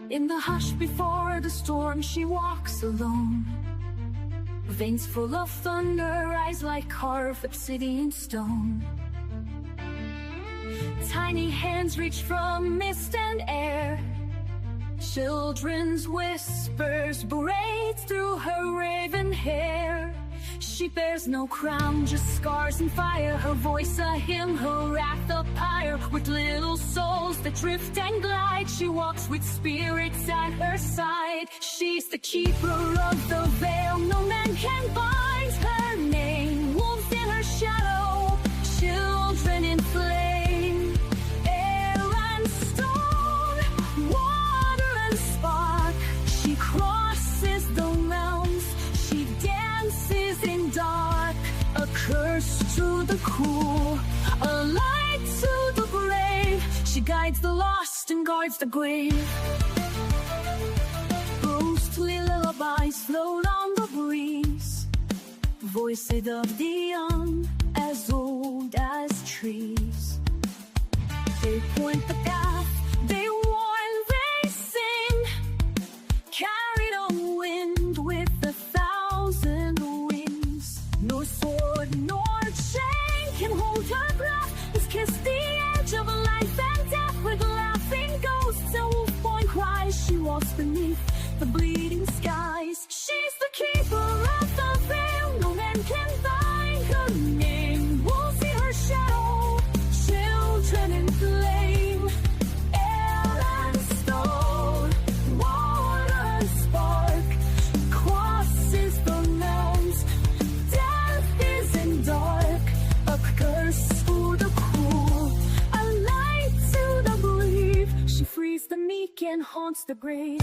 In the hush before the storm, she walks alone. Veins full of thunder, eyes like carved obsidian stone. Tiny hands reach from mist and air. Children's whispers braid through her raven hair. She bears no crown, just scars and fire. Her voice a hymn, her wrath a pyre. With little souls that drift and glide, she walks with spirits at her side. She's the keeper of the veil, no man can bind her name. Wolves in her shadow, children in flame. Air and stone, water and spark. She crosses the realms, she dances in dark. A curse to the cruel, a light to the brave. She guides the lost and guards the grave. Ghostly lullabies float on the breeze, voices of the young, as old as trees. They point the path, they warn, they sing, carried on wind with 1,000 wings. No sword nor chain can hold her breath. Has kissed the edge of life and death. With laughing ghosts and wolf born cries, she walks beneath the bleeding skies. She's the keeper of the veil, no man can find her name. Wolves see her shadow, children in flame. Air and stone, water and spark. Crosses the realms, death is in dark. A curse to the cruel, a light to the brave. She frees the meek and haunts the grave.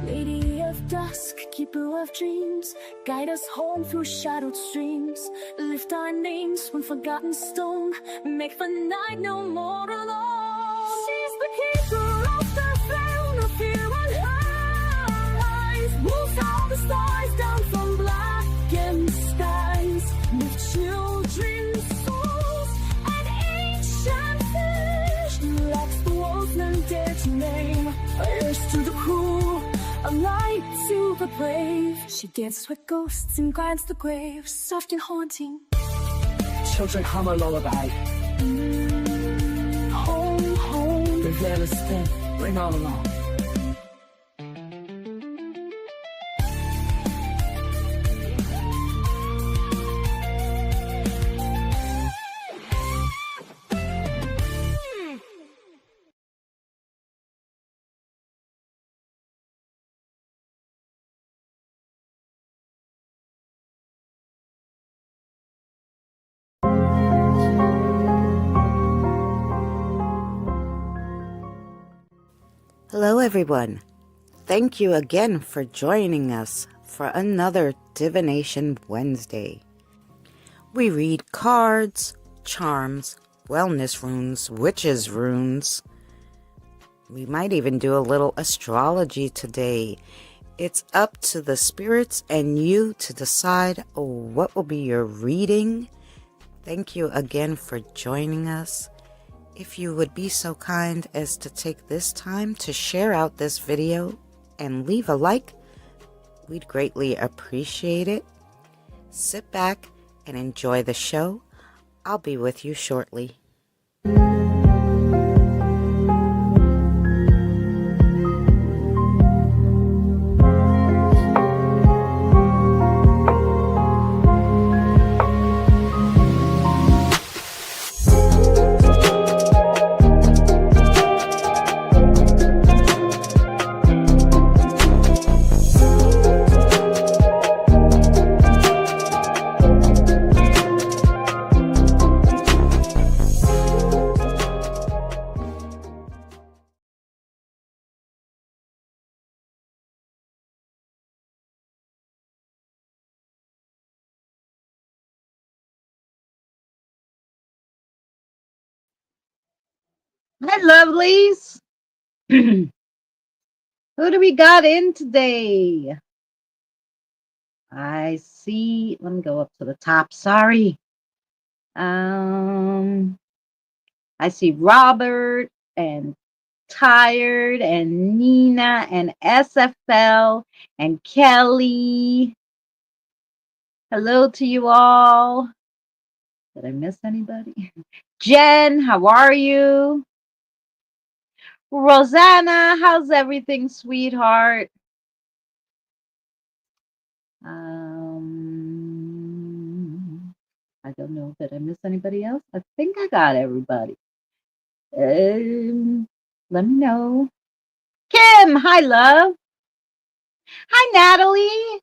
Lady of dusk, keeper of dreams, guide us home through shadowed streams. Lift our names from forgotten stone, make the night no more alone. She's the keeper of the veil, no fear on her eyes. Moves all the stars down from blackened skies. With children's souls and ancient fish, lacks the wolf none dare to name. Heirs to the cruel, a light to the brave. She dances with ghosts and guides the grave, soft and haunting. Children hum a lullaby. Home, home. The veil is thin, ring all along. Hello everyone. Thank you again for joining us for another Divination Wednesday. We read cards, charms, wellness runes, witches runes. We might even do a little astrology today. It's up to the spirits and you to decide what will be your reading. Thank you again for joining us. If you would be so kind as to take this time to share out this video and leave a like, we'd greatly appreciate it. Sit back and enjoy the show. I'll be with you shortly. Hi, lovelies. Who do we got in today? I see. Let me go up to the top. Sorry. I see Robert, and Tired and Nina and SFL and Kelly. Hello to you all. Did I miss anybody? Jen, how are you? Rosanna, how's everything, sweetheart? I don't know. Did I miss anybody else? I think I got everybody. Um, Let me know. Kim, hi, love. Hi, Natalie.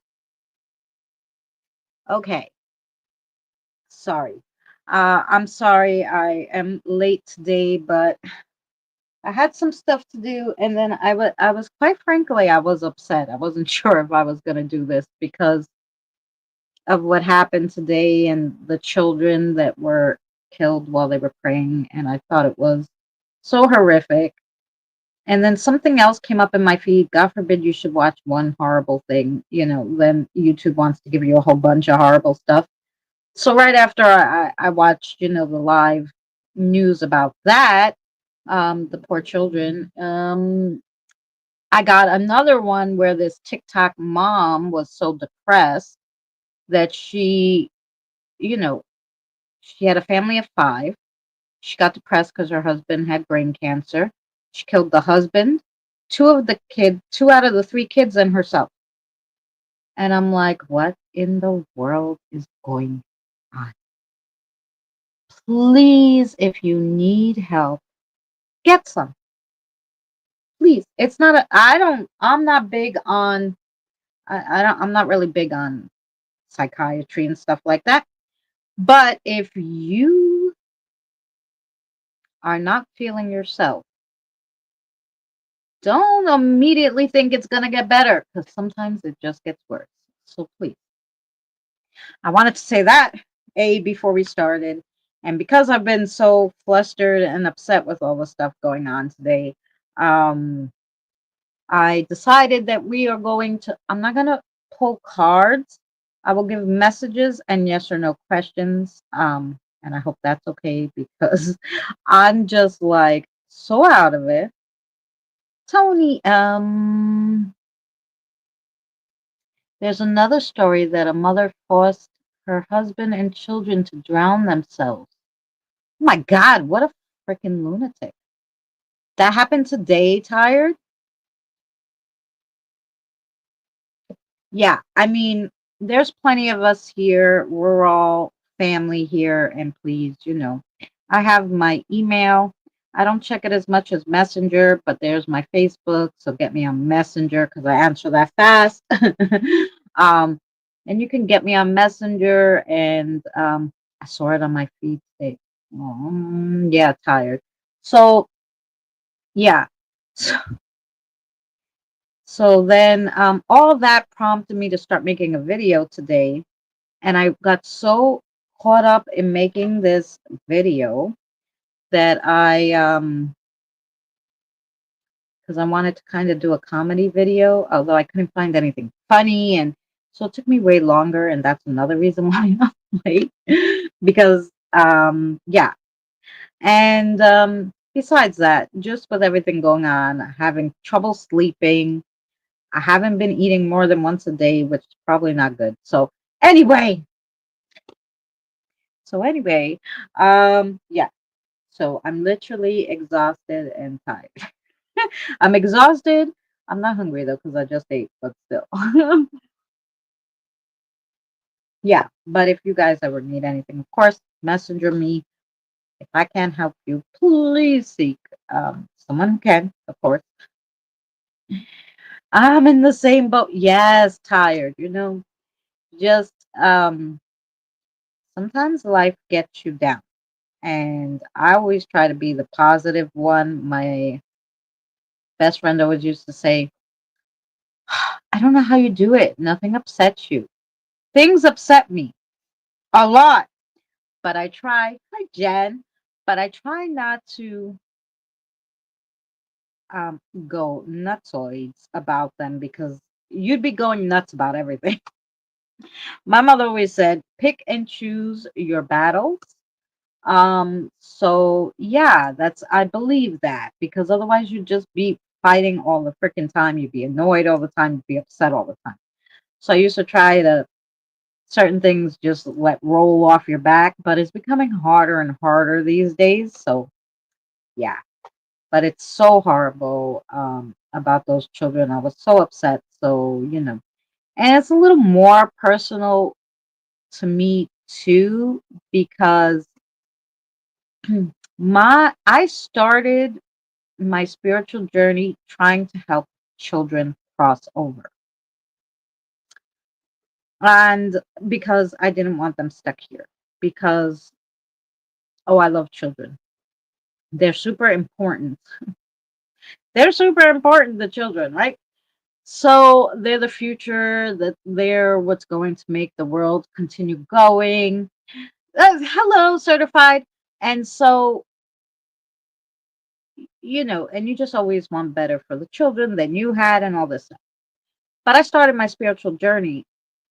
Okay, sorry. I'm sorry I am late today, but I had some stuff to do, and then I was quite frankly, I was upset. I wasn't sure if I was gonna do this because of what happened today and the children that were killed while they were praying, and I thought it was so horrific. And then something else came up in my feed. God forbid you should watch one horrible thing, then YouTube wants to give you a whole bunch of horrible stuff. So right after I watched, the live news about that, the poor children, I got another one where this TikTok mom was so depressed that you know, she had a family of 5. She got depressed because her husband had brain cancer. She killed the husband, 2 out of the 3 kids, and herself. And I'm like, what in the world is going on? Please, if you need help, get some. Please. It's not a I'm not big on I'm not really big on psychiatry and stuff like that. But if you are not feeling yourself, don't immediately think it's going to get better because sometimes it just gets worse. So please, I wanted to say that, before we started. And because I've been so flustered and upset with all the stuff going on today, um, I decided that I'm not going to pull cards. I will give messages and yes or no questions. And I hope that's okay because I'm just like so out of it. Tony, there's another story that a mother forced her husband and children to drown themselves. Oh my God, what a freaking lunatic. That happened today, Tired? Yeah, I mean, there's plenty of us here. We're all family here. And please, I have my email. I don't check it as much as Messenger, but there's my Facebook. So get me on Messenger because I answer that fast. um, and you can get me on Messenger. And I saw it on my feed today. Yeah, Tired. So, yeah. So then all of that prompted me to start making a video today. And I got so caught up in making this video that because I wanted to kind of do a comedy video, although I couldn't find anything funny. And so it took me way longer. And that's another reason why I'm late because, yeah. And besides that, just with everything going on, having trouble sleeping, I haven't been eating more than once a day, which is probably not good. Anyway, so anyway, yeah. So I'm literally exhausted and tired. I'm exhausted. I'm not hungry though because I just ate, but still. Yeah. But if you guys ever need anything, of course, messenger me. If I can't help you, please seek someone who can, of course. I'm in the same boat. Yes, tired. Just sometimes life gets you down. And I always try to be the positive one. My best friend always used to say, I don't know how you do it. Nothing upsets you. Things upset me a lot, but I try. Hi, Jen. But I try not to um, go nutsoids about them because you'd be going nuts about everything. My mother always said, pick and choose your battles. So yeah, that's I believe that because otherwise you'd just be fighting all the freaking time. You'd be annoyed all the time. You'd be upset all the time. So I used to try to certain things just let roll off your back, but it's becoming harder and harder these days. So yeah, but it's so horrible about those children. I was so upset. So and it's a little more personal to me too because my I started my spiritual journey trying to help children cross over. And because I didn't want them stuck here. Because, oh, I love children. They're super important. They're super important, the children, right? So they're the future, that they're what's going to make the world continue going. Hello, certified. And so, and you just always want better for the children than you had and all this stuff. But I started my spiritual journey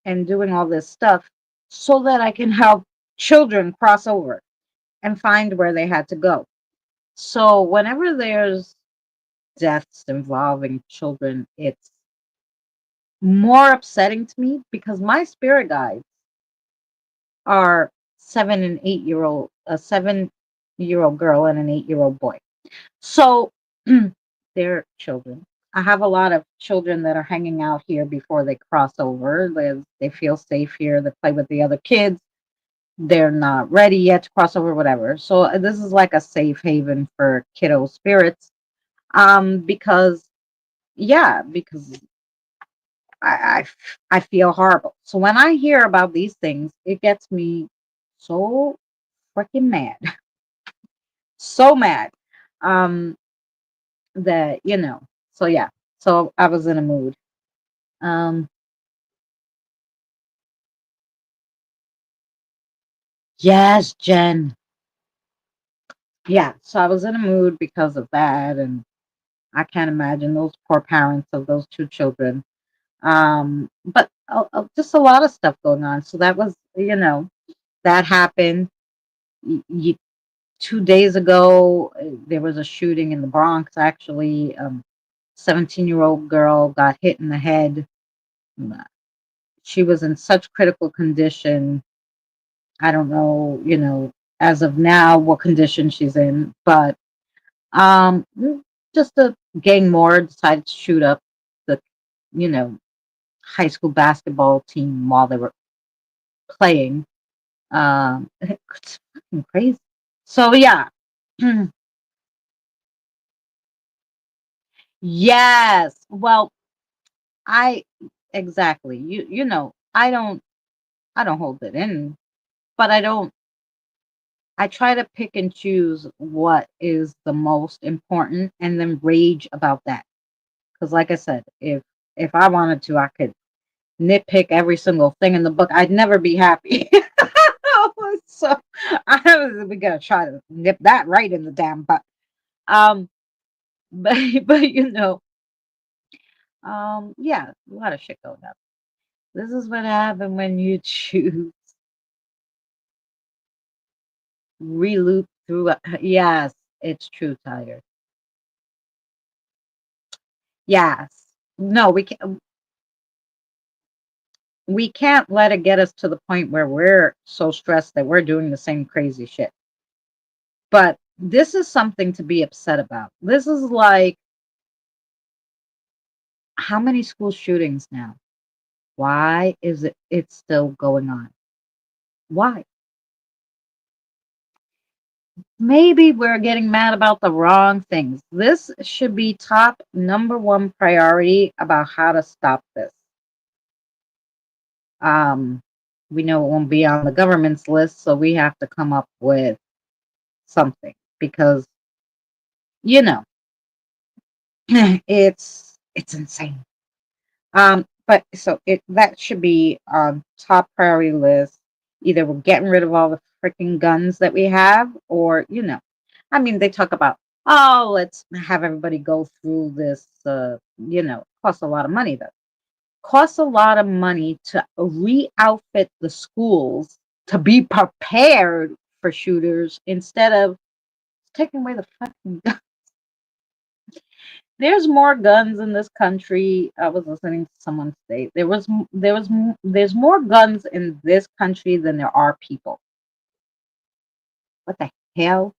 and doing all this stuff so that I can help children cross over and find where they had to go. So whenever there's deaths involving children, it's more upsetting to me because my spirit guides are 7 and 8 year old, a 7-year old girl and an 8-year-old boy. So they're children. I have a lot of children that are hanging out here before they cross over. They feel safe here. They play with the other kids. They're not ready yet to cross over, whatever. So this is like a safe haven for kiddo spirits. Because yeah, because I feel horrible. So when I hear about these things, it gets me so freaking mad, so mad. Um, that So yeah, so I was in a mood. Um, yes, Jen. Yeah, so I was in a mood because of that, and I can't imagine those poor parents of those two children. But just a lot of stuff going on. So that was, that happened. Y- y- 2 days ago, there was a shooting in the Bronx. Actually, 17-year-old girl got hit in the head. Mm, She was in such critical condition. I don't know, as of now what condition she's in, but um, mm, just a gang more decided to shoot up the, you know, high school basketball team while they were playing. It's fucking crazy. So yeah, yes. Well, I exactly. I don't hold it in, but I try to pick and choose what is the most important and then rage about that. Because like I said, if I wanted to, I could nitpick every single thing in the book. I'd never be happy. So we gotta try to nip that right in the damn butt. Um, but but yeah, a lot of shit going up. This is what happened when you choose reloop through. Yes, it's true, Tiger. Yes. No, we can't let it get us to the point where we're so stressed that we're doing the same crazy shit. But this is something to be upset about. This is like how many school shootings now? Why is it's still going on? Why? Maybe we're getting mad about the wrong things. This should be top number one priority about how to stop this. Um, we know it won't be on the government's list, so we have to come up with something because you know it's insane. But so it that should be on top priority list. Either we're getting rid of all the freaking guns that we have, or I mean, they talk about, oh, let's have everybody go through this. Costs a lot of money though. Costs a lot of money to re-outfit the schools to be prepared for shooters instead of taking away the fucking gun. There's more guns in this country. I was listening to someone say there's more guns in this country than there are people. What the hell?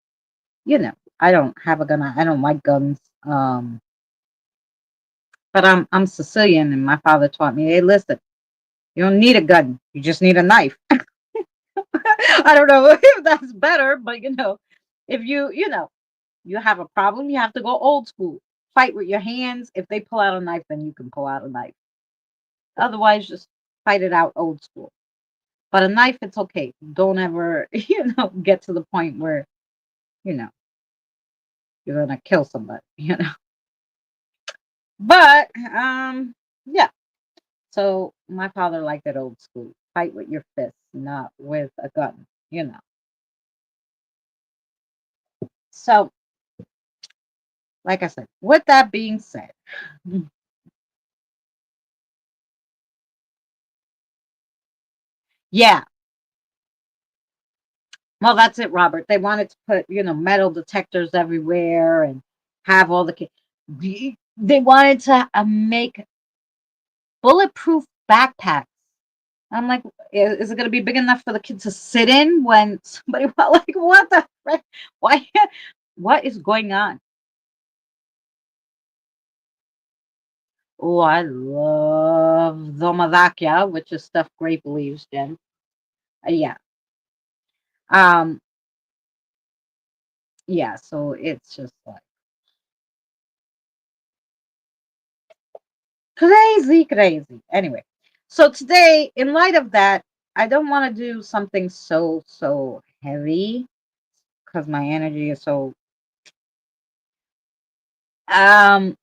You know, I don't have a gun. I don't like guns. But I'm Sicilian, and my father taught me, hey, listen, you don't need a gun. You just need a knife. I don't know if that's better, but if you have a problem, you have to go old school. Fight with your hands. If they pull out a knife, then you can pull out a knife. Otherwise, just fight it out old school. But a knife, it's okay. Don't ever, get to the point where, you know, you're gonna kill somebody. But yeah. So my father liked it old school. Fight with your fists, not with a gun. So, like I said, with that being said, yeah. Well, that's it, Robert. They wanted to put, metal detectors everywhere and have all the they wanted to make bulletproof backpacks. I'm like, is it going to be big enough for the kids to sit in when somebody like, what the frick? Why? What is going on? Oh, I love Zomadakia, which is stuffed grape leaves, Jen. Yeah. Um, yeah, so it's just like crazy, crazy. Anyway, so today, in light of that, I don't want to do something so heavy because my energy is so. Um,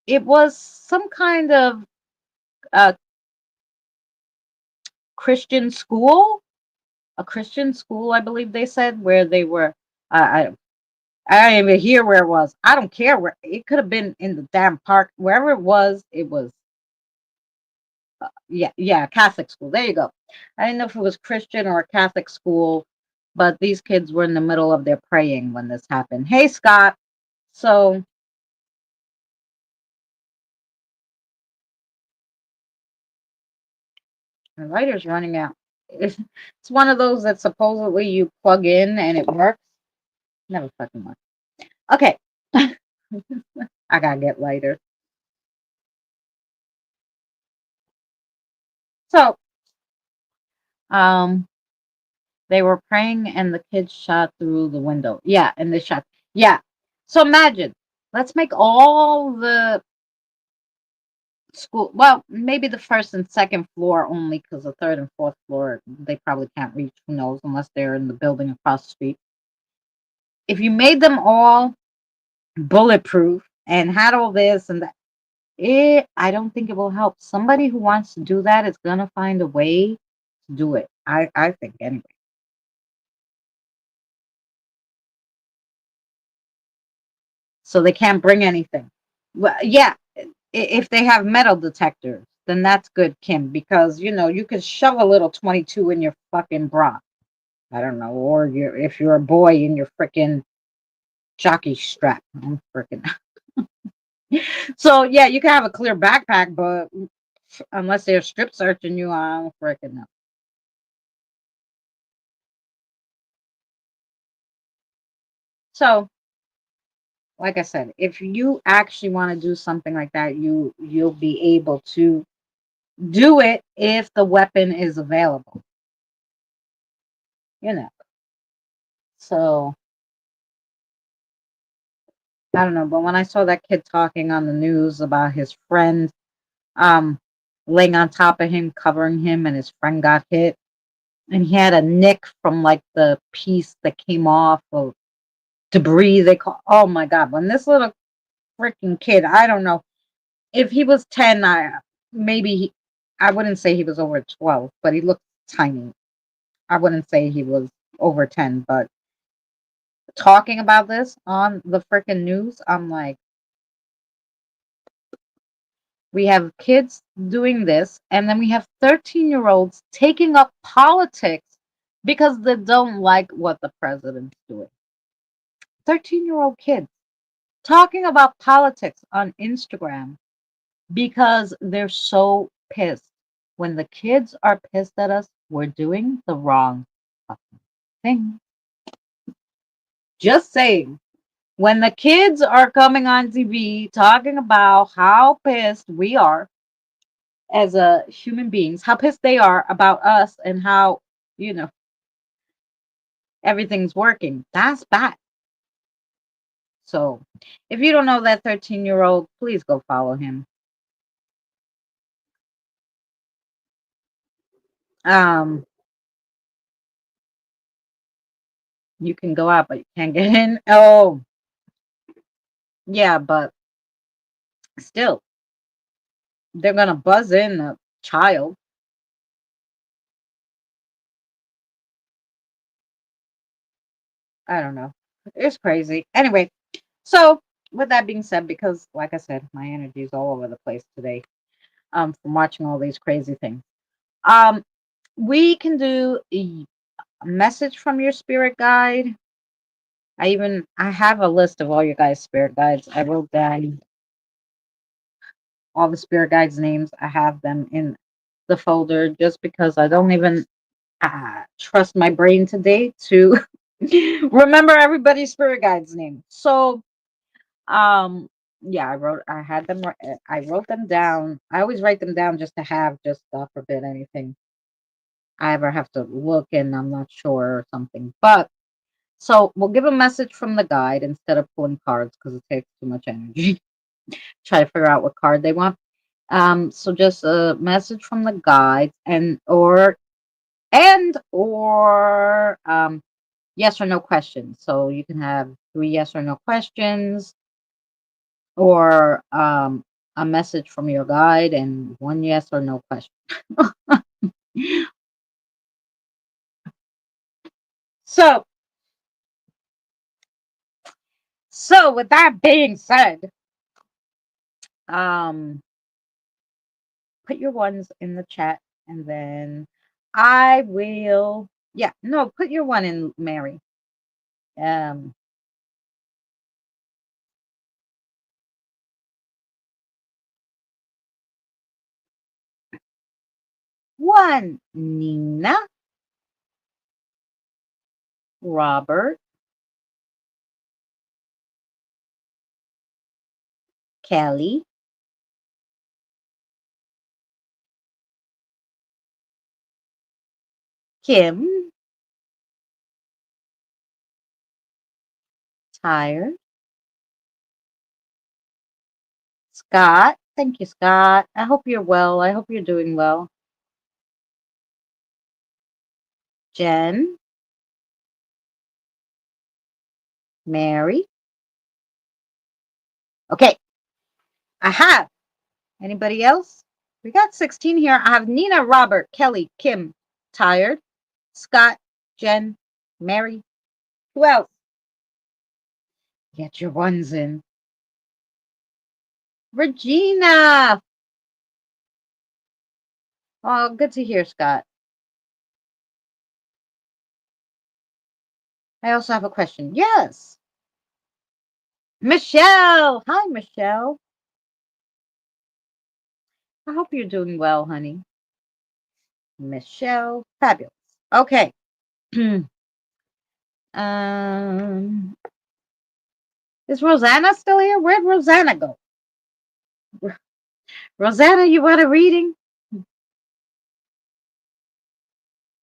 it was some kind of uh Christian school, a Christian school, I believe they said, where they were. I didn't even hear where it was. I don't care where it could have been in the damn park, wherever it was. It was, yeah, Catholic school. There you go. I didn't know if it was Christian or a Catholic school, but these kids were in the middle of their praying when this happened. Hey, Scott. So the lighter's running out. It's one of those that supposedly you plug in and it works. Never fucking works. Okay. I gotta get lighter. So, um, they were praying and the kids shot through the window. Yeah, and they shot. Yeah. So imagine, let's make all the school, well, maybe the first and second floor only because the third and fourth floor, they probably can't reach. Who knows, unless they're in the building across the street. If you made them all bulletproof and had all this and that, I don't think it will help. Somebody who wants to do that is going to find a way to do it. I think anyway. So they can't bring anything. Well, yeah, if they have metal detectors, then that's good, Kim, because you could shove a little 22 in your fucking bra. I don't know, or if you're a boy in your freaking jockey strap. I'm freaking. So yeah, you can have a clear backpack, but unless they're strip searching you, I don't freaking know. So, like I said, if you actually want to do something like that, you'll be able to do it if the weapon is available. You know. So I don't know, but when I saw that kid talking on the news about his friend um laying on top of him, covering him, and his friend got hit, and he had a nick from like the piece that came off of debris. They call. Oh my god! When this little freaking kid, I don't know if he was 10. Maybe I wouldn't say he was over 12, but he looked tiny. I wouldn't say he was over 10, but talking about this on the freaking news, I'm like, we have kids doing this, and then we have 13-year-olds taking up politics because they don't like what the president's doing. 13-year-old kids talking about politics on Instagram because they're so pissed. When the kids are pissed at us, we're doing the wrong fucking thing. Just saying. When the kids are coming on TV talking about how pissed we are as human beings, how pissed they are about us and how, you know, everything's working, that's bad. So if you don't know that 13-year-old, please go follow him. Um, you can go out, but you can't get in. Oh, yeah, but still, they're gonna buzz in a child. I don't know. It's crazy. Anyway, so with that being said, because like I said, my energy is all over the place today, from watching all these crazy things. Um, we can do a message from your spirit guide. I have a list of all your guys' spirit guides. I wrote down all the spirit guides' names. I have them in the folder just because I don't even trust my brain today to remember everybody's spirit guide's name. So, um, yeah, I wrote them down. I always write them down just to have, just God forbid anything I ever have to look and I'm not sure or something. But so we'll give a message from the guide instead of pulling cards because it takes too much energy. Try to figure out what card they want. So just a message from the guide and or yes or no questions. So you can have three yes or no questions or a message from your guide and one yes or no question. So, so with that being said, um, put your ones in the chat and then I will. Yeah, no, put your one in, Mary. Um, one, Nina, Robert, Kelly, Kim, Tired, Scott. Thank you, Scott. I hope you're well. I hope you're doing well. Jen, Mary. Okay, I have. Anybody else? We got 16 here. I have Nina, Robert, Kelly, Kim, Tired, Scott, Jen, Mary. Who else? Get your ones in. Regina. Oh, good to hear, Scott. I also have a question. Yes. Michelle. Hi, Michelle. I hope you're doing well, honey. Michelle. Fabulous. Okay. um, is Rosanna still here? Where'd Rosanna go? Rosanna, you want a reading?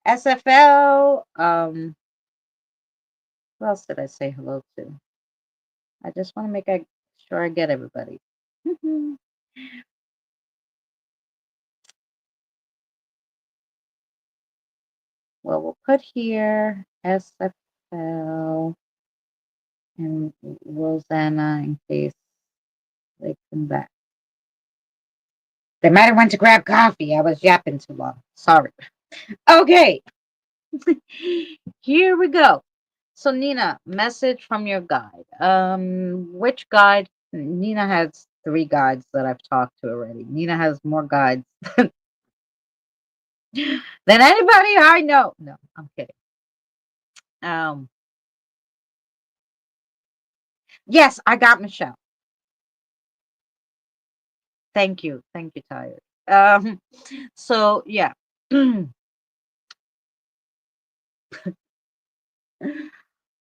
SFL. Who else did I say hello to? I just want to make sure I get everybody. Well, we'll put here SFL and Rosanna in case they come back. They might have went to grab coffee. I was yapping too long. Sorry. Okay. Here we go. So Nina, message from your guide. Which guide? Nina has three guides that I've talked to already. Nina has more guides than anybody I know. No, I'm kidding. Um, yes, I got Michelle. Thank you, Tired. So yeah.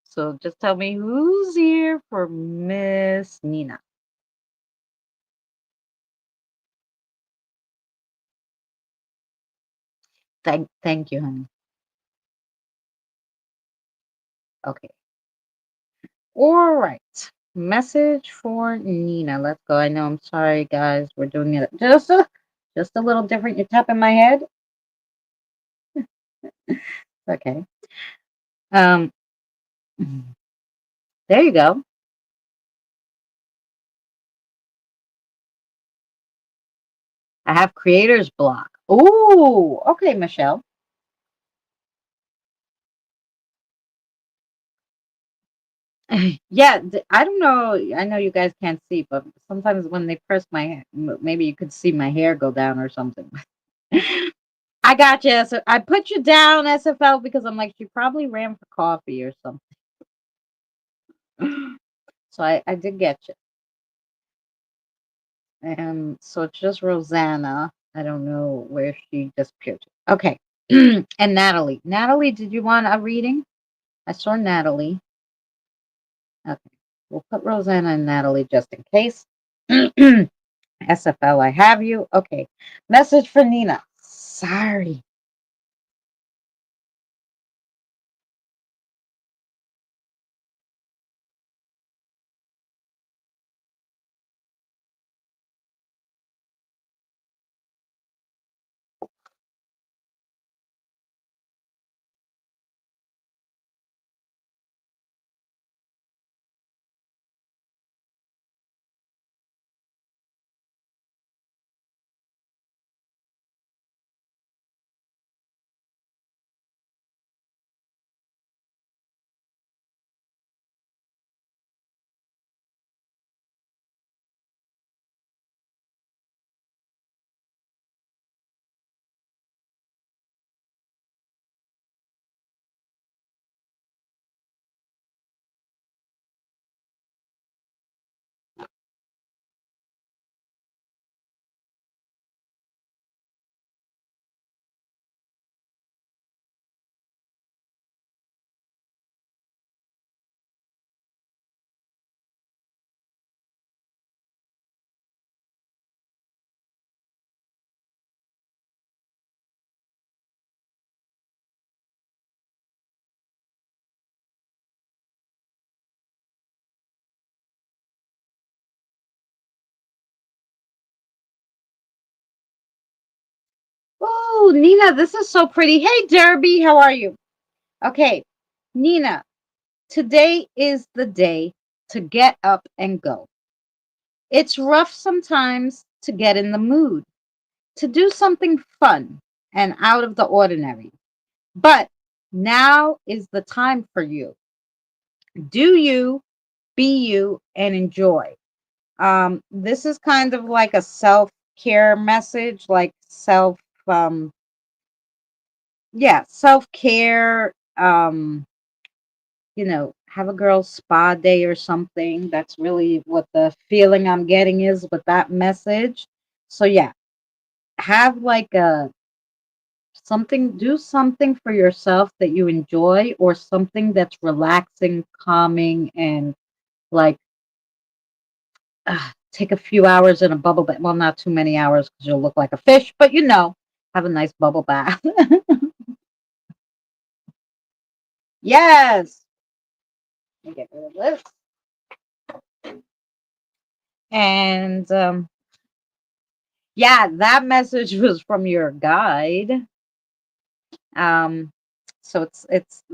So just tell me who's here for Miss Nina. Thank you, honey. Okay. All right. Message for Nina. Let's go. I know I'm sorry, guys. We're doing it just a little different. You're tapping my head. Okay. Um, there you go. I have creator's block. Ooh, okay, Michelle. Yeah, I don't know. I know you guys can't see, but sometimes when they press my, maybe you could see my hair go down or something. I got you. So I put you down, SFL, because I'm like, she probably ran for coffee or something. So I did get you. And so it's just Rosanna. I don't know where she disappeared to. Okay. And Natalie. Natalie, did you want a reading? I saw Natalie. Okay. We'll put Rosanna and Natalie just in case. SFL, I have you. Okay. Message for Nina. Sorry. Oh, Nina, this is so pretty. Hey, Derby, how are you? Okay. Nina, today is the day to get up and go. It's rough sometimes to get in the mood, to do something fun and out of the ordinary. But now is the time for you. Do you, be you, and enjoy. This is kind of like a self care message, like um, yeah, self care. Have a girl's spa day or something. That's really what the feeling I'm getting is with that message. So yeah, have like a something, do something for yourself that you enjoy or something that's relaxing, calming, and like take a few hours in a bubble bath. Well, not too many hours because you'll look like a fish, but have a nice bubble bath. Yes. Let me get rid of this. And yeah, that message was from your guide. Um, so it's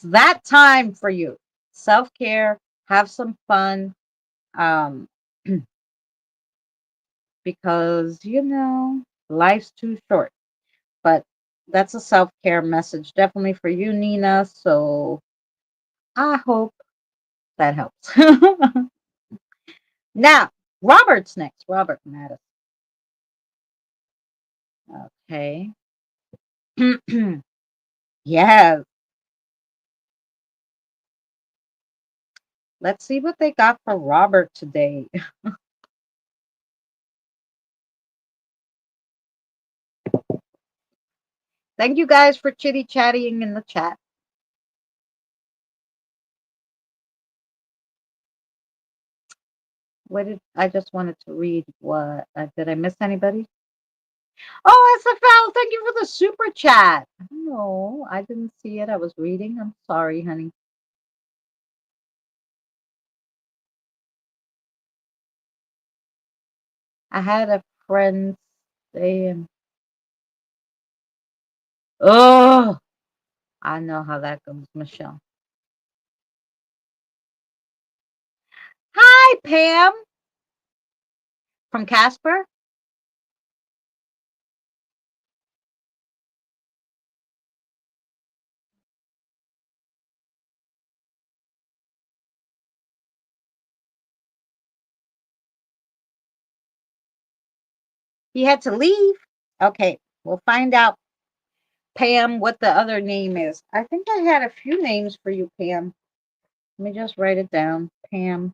that time for you. Self care, have some fun. Um, because life's too short. But that's a self care message, definitely for you, Nina. So I hope that helps. Now, Robert's next. Robert Mattis. Okay. Yes. Let's see what they got for Robert today. Thank you guys for chitty chatting in the chat. What did I just wanted to read? What did I miss anybody? Oh, SFL, thank you for the super chat. No, I didn't see it. I was reading. I'm sorry, honey. I had a friend saying, "Oh, I know how that goes, Michelle." Hi, Pam from Casper. He had to leave. Okay, we'll find out, Pam, what the other name is. I think I had a few names for you, Pam. Let me just write it down. Pam.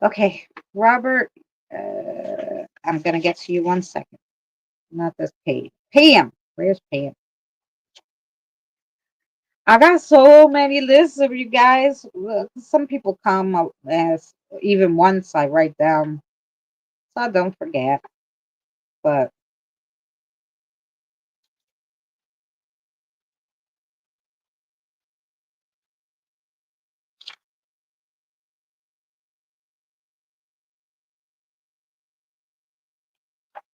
Okay, Robert. I'm gonna get to you 1 second. Not this page. Pam. Where's Pam? I got so many lists of you guys. Look, some people come up as even once I write down, so I don't forget. But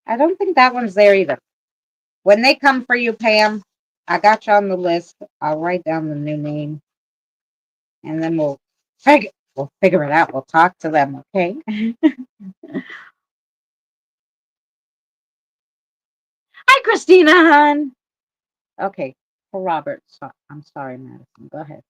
I don't think that one's there either. When they come for you, Pam, I got you on the list. I'll write down the new name, and then we'll figure it out. We'll talk to them, okay? Hi, Christina, hon. Okay, for Robert. I'm sorry, Madison. Go ahead.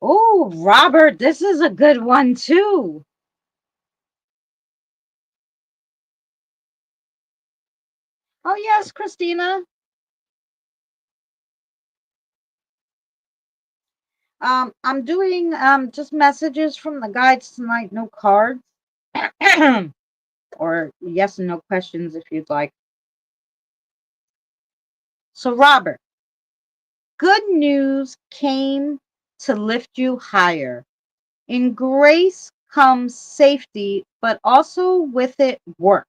Oh, Robert, this is a good one too. Oh yes, Christina. I'm doing just messages from the guides tonight, no cards. Or yes and no questions if you'd like. So, Robert, good news came to lift you higher. In grace comes safety, but also with it work.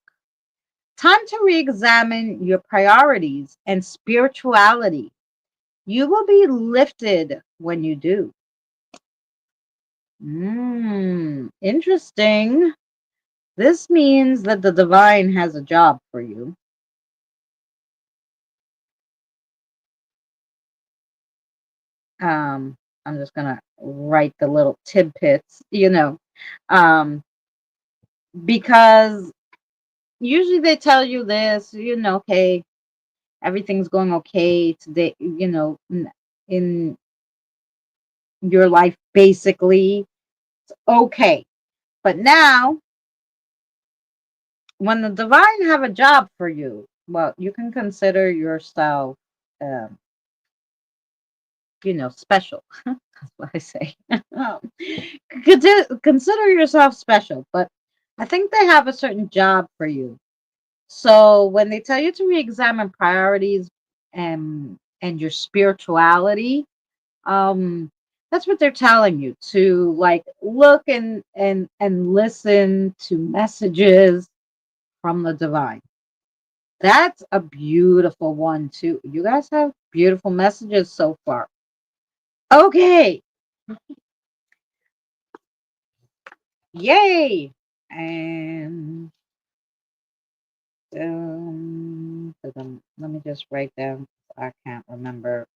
Time to re examine your priorities and spirituality. You will be lifted when you do. Interesting. This means that the divine has a job for you. I'm just gonna write the little tidbits, um, because usually they tell you this, okay, everything's going okay today, in your life, basically, okay. But now, when the divine have a job for you, well, you can consider yourself, um, special. That's what I say. Consider yourself special, but I think they have a certain job for you. So when they tell you to re-examine priorities and your spirituality, um, that's what they're telling you to, like, look and listen to messages from the divine. That's a beautiful one too. You guys have beautiful messages so far. Okay, yay! And let me just write down. I can't remember.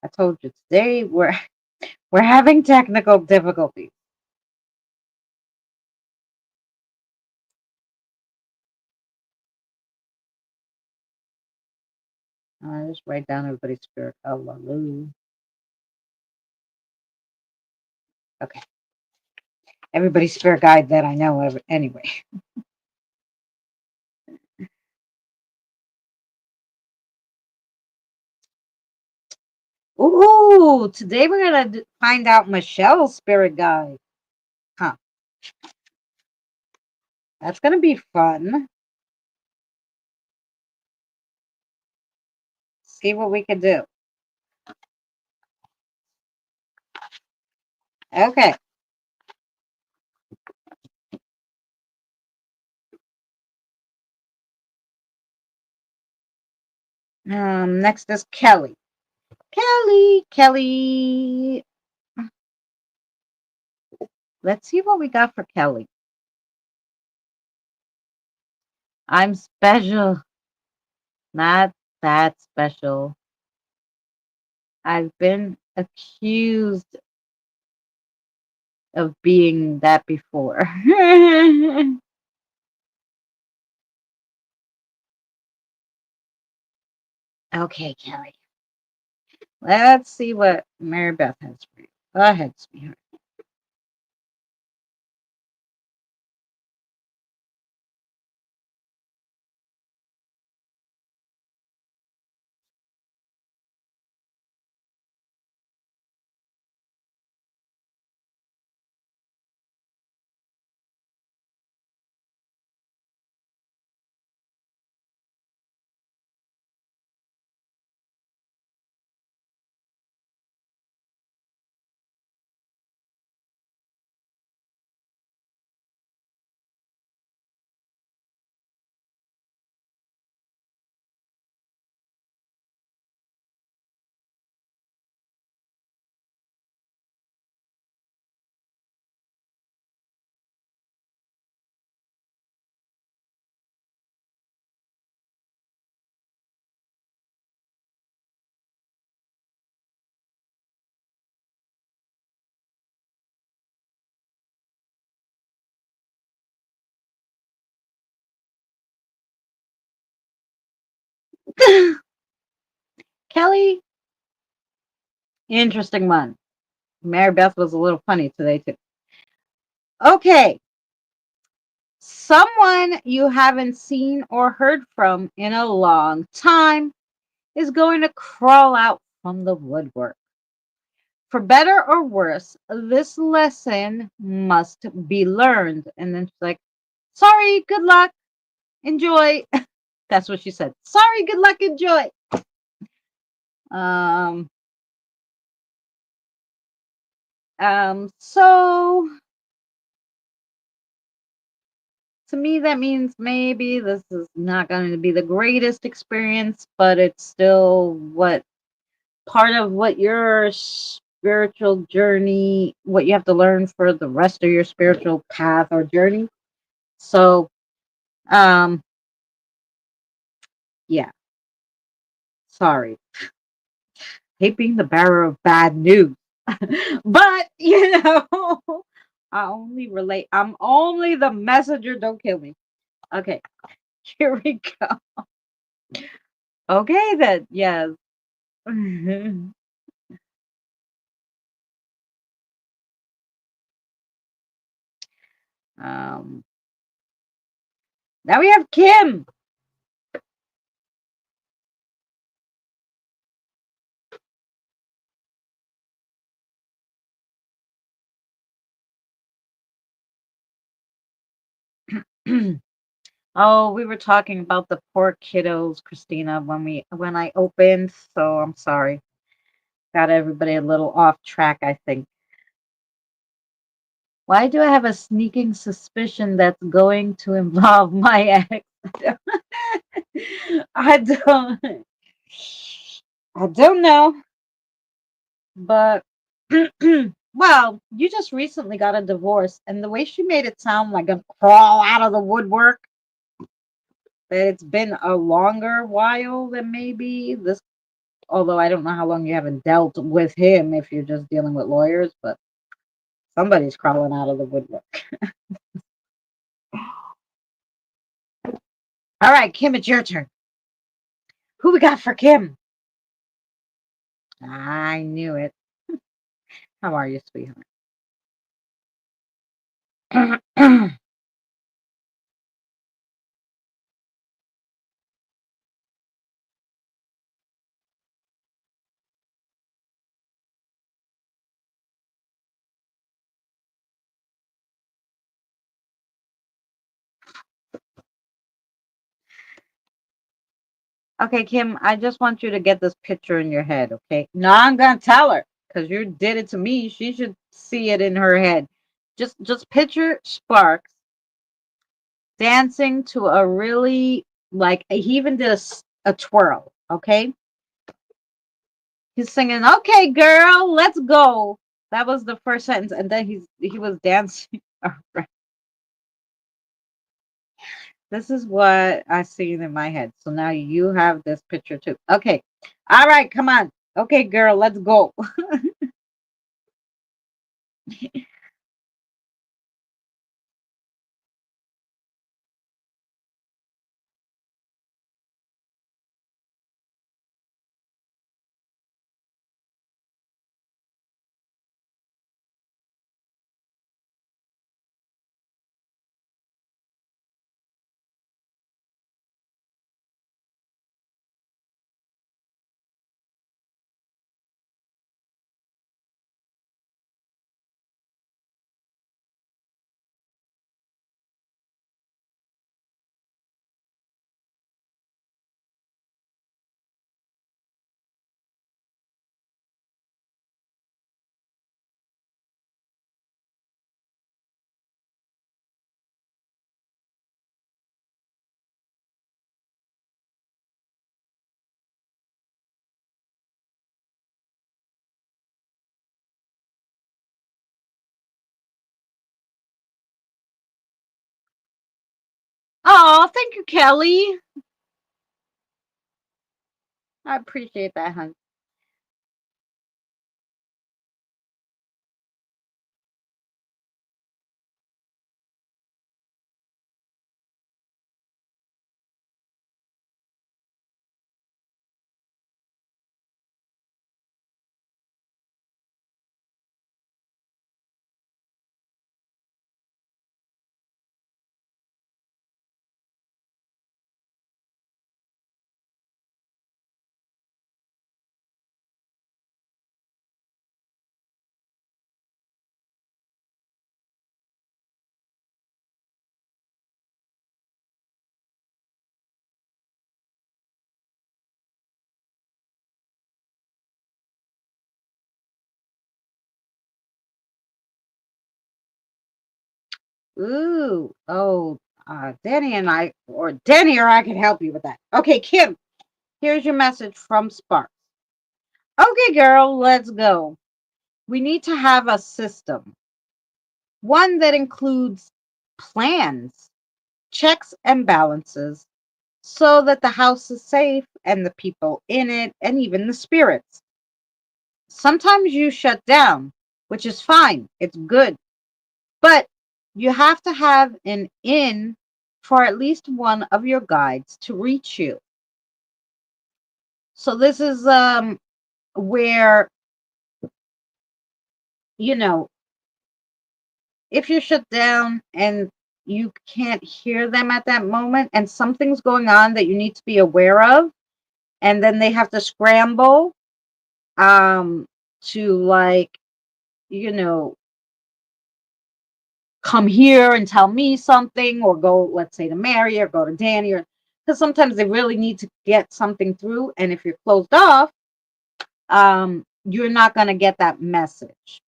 I told you today we're having technical difficulties. I just write down everybody's spirit. Hallelujah. Okay, everybody's spirit guide that I know of. Anyway. Ooh, today we're gonna find out Michelle's spirit guide. Huh? That's gonna be fun. See what we can do. Okay. Next is Kelly. Kelly. Let's see what we got for Kelly. I'm special, not that special. I've been accused of being that before. Okay, Kelly. Let's see what Mary Beth has for you. Go ahead, sweetheart. Kelly, interesting one. Mary Beth was a little funny today, too. Okay. Someone you haven't seen or heard from in a long time is going to crawl out from the woodwork. For better or worse, this lesson must be learned. And then she's like, sorry, good luck, enjoy. That's what she said. Sorry, good luck, enjoy. Um, so to me, that means maybe this is not going to be the greatest experience, but it's still what part of what your spiritual journey, what you have to learn for the rest of your spiritual path or journey. So, um, yeah, sorry. hate being the bearer of bad news. But I only relate. I'm only the messenger. Don't kill me. Okay, here we go. Okay, then. Yes. um. Now we have Kim. Oh, we were talking about the poor kiddos, Christina, when I opened. So I'm sorry. Got everybody a little off track, I think. Why do I have a sneaking suspicion that's going to involve my ex? I don't I don't know, but well, you just recently got a divorce, and the way she made it sound like a crawl out of the woodwork, that it's been a longer while than maybe this, although I don't know how long you haven't dealt with him if you're just dealing with lawyers, but somebody's crawling out of the woodwork. All right, Kim, it's your turn. Who we got for Kim? I knew it. How are you, sweetheart? Okay, Kim, I just want you to get this picture in your head, okay? No, I'm gonna tell her because you did it to me. She should see it in her head. Just picture Sparks dancing to a really like he even did a twirl, okay? He's singing, "Okay, girl, let's go." That was the first sentence, and then he was dancing. Alright. This is what I see in my head. So now you have this picture too. Okay. All right, come on. Okay, girl, let's go. Oh, thank you, Kelly. I appreciate that, hon. Ooh, oh, Danny and I, or Danny or I can help you with that. Okay, Kim, here's your message from Sparks. Okay, girl, let's go. We need to have a system, one that includes plans, checks, and balances so that the house is safe and the people in it and even the spirits. sometimes you shut down, which is fine. It's good. But you have to have an in for at least one of your guides to reach you. So this is where, you know, if you're shut down and you can't hear them at that moment and something's going on that you need to be aware of, and then they have to scramble um to, like, you know, come here and tell me something, or go, let's say, to Mary or go to Danny, or because sometimes they really need to get something through, and if you're closed off, you're not going to get that message.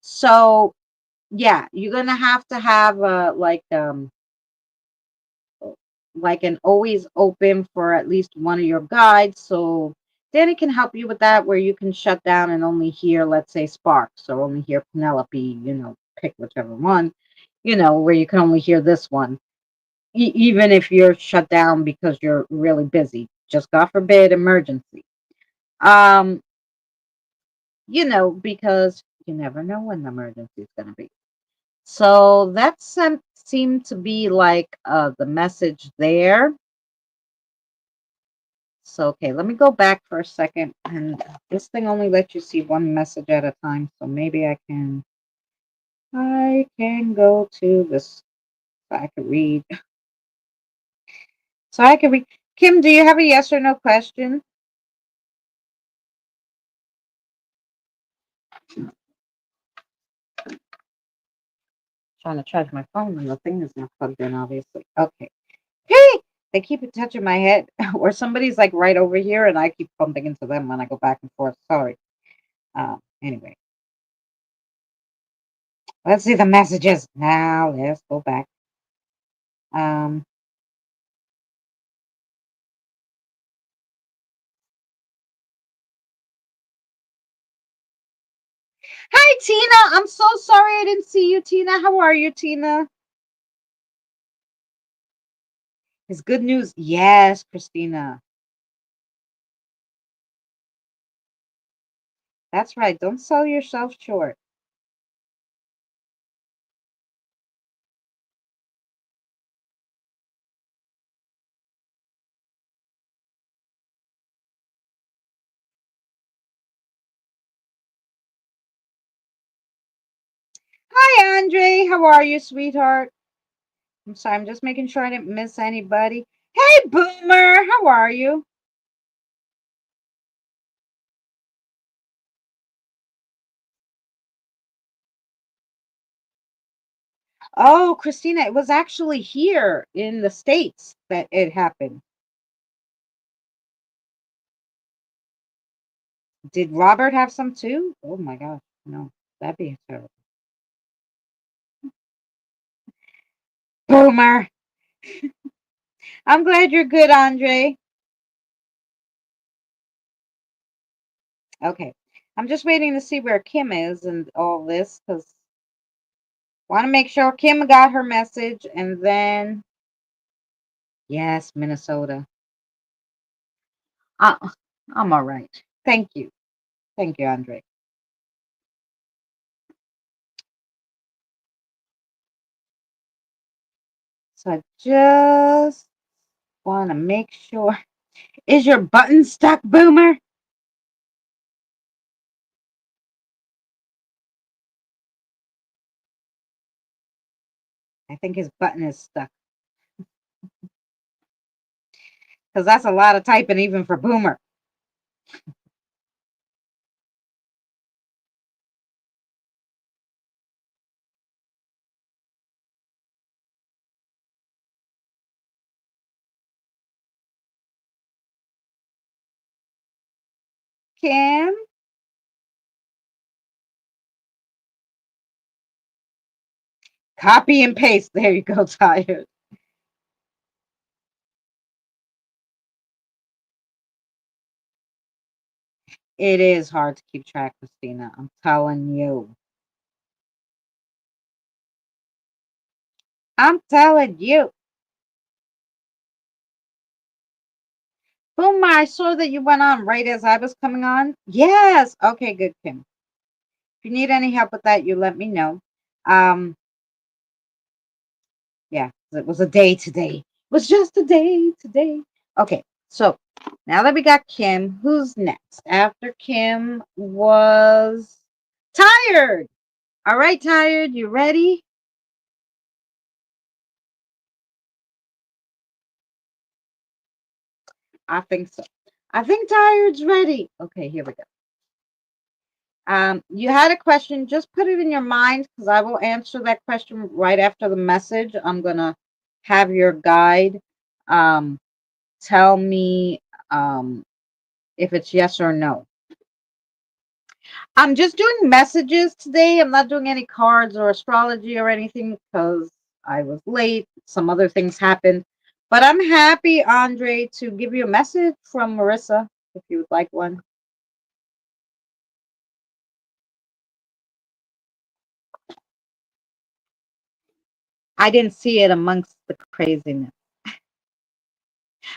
So yeah, you're going to have like an always open for at least one of your guides. So Danny can help you with that, where you can shut down and only hear, let's say, Sparks, or only hear Penelope, pick whichever one, where you can only hear this one, even if you're shut down because you're really busy. Just God forbid, emergency. Um, because you never know when the emergency is going to be. So that seemed to be like the message there. So, okay, let me go back for a second. And this thing only lets you see one message at a time. So maybe I can go to this so I can read. So I can read. Kim, do you have a yes or no question? Trying to charge my phone and the thing is not plugged in, obviously. Okay. Hey, they keep touching my head, or somebody's like right over here, and I keep bumping into them when I go back and forth. Sorry. Anyway, let's see the messages. Now let's go back. Um, Hi, Tina. I'm so sorry I didn't see you, Tina. How are you, Tina? It's good news. Yes, Christina. That's right. Don't sell yourself short. Hi, Andre. How are you, sweetheart? I'm sorry. I'm just making sure I didn't miss anybody. Hey, Boomer. How are you? Oh, Christina, it was actually here in the States that it happened. Did Robert have some too? Oh my gosh, no, that'd be terrible. Boomer. I'm glad you're good, Andre. Okay. I'm just waiting to see where Kim is and all this, because want to make sure Kim got her message. And then, yes, Minnesota. Uh, I'm all right. Thank you. Thank you, Andre. So I just want to make sure. Is your button stuck, Boomer? I think his button is stuck, because that's a lot of typing even for Boomer. Kim, copy and paste. There you go, tired. It is hard to keep track, Christina. I'm telling you. I'm telling you. Boom, I saw that you went on right as I was coming on. Yes. Okay, good, Kim. If you need any help with that, you let me know. Um, yeah, it was a day today. It was just a day today. Okay, so now that we got Kim, who's next? After Kim was Tired. All right, Tired, you ready? I think so. I think Tired's ready. Okay, here we go. You had a question. Just put it in your mind because I will answer that question right after the message. I'm gonna have your guide um, tell me um, if it's yes or no. I'm just doing messages today. I'm not doing any cards or astrology or anything because I was late. Some other things happened. But I'm happy, Andre, to give you a message from Marissa if you would like one. I didn't see it amongst the craziness.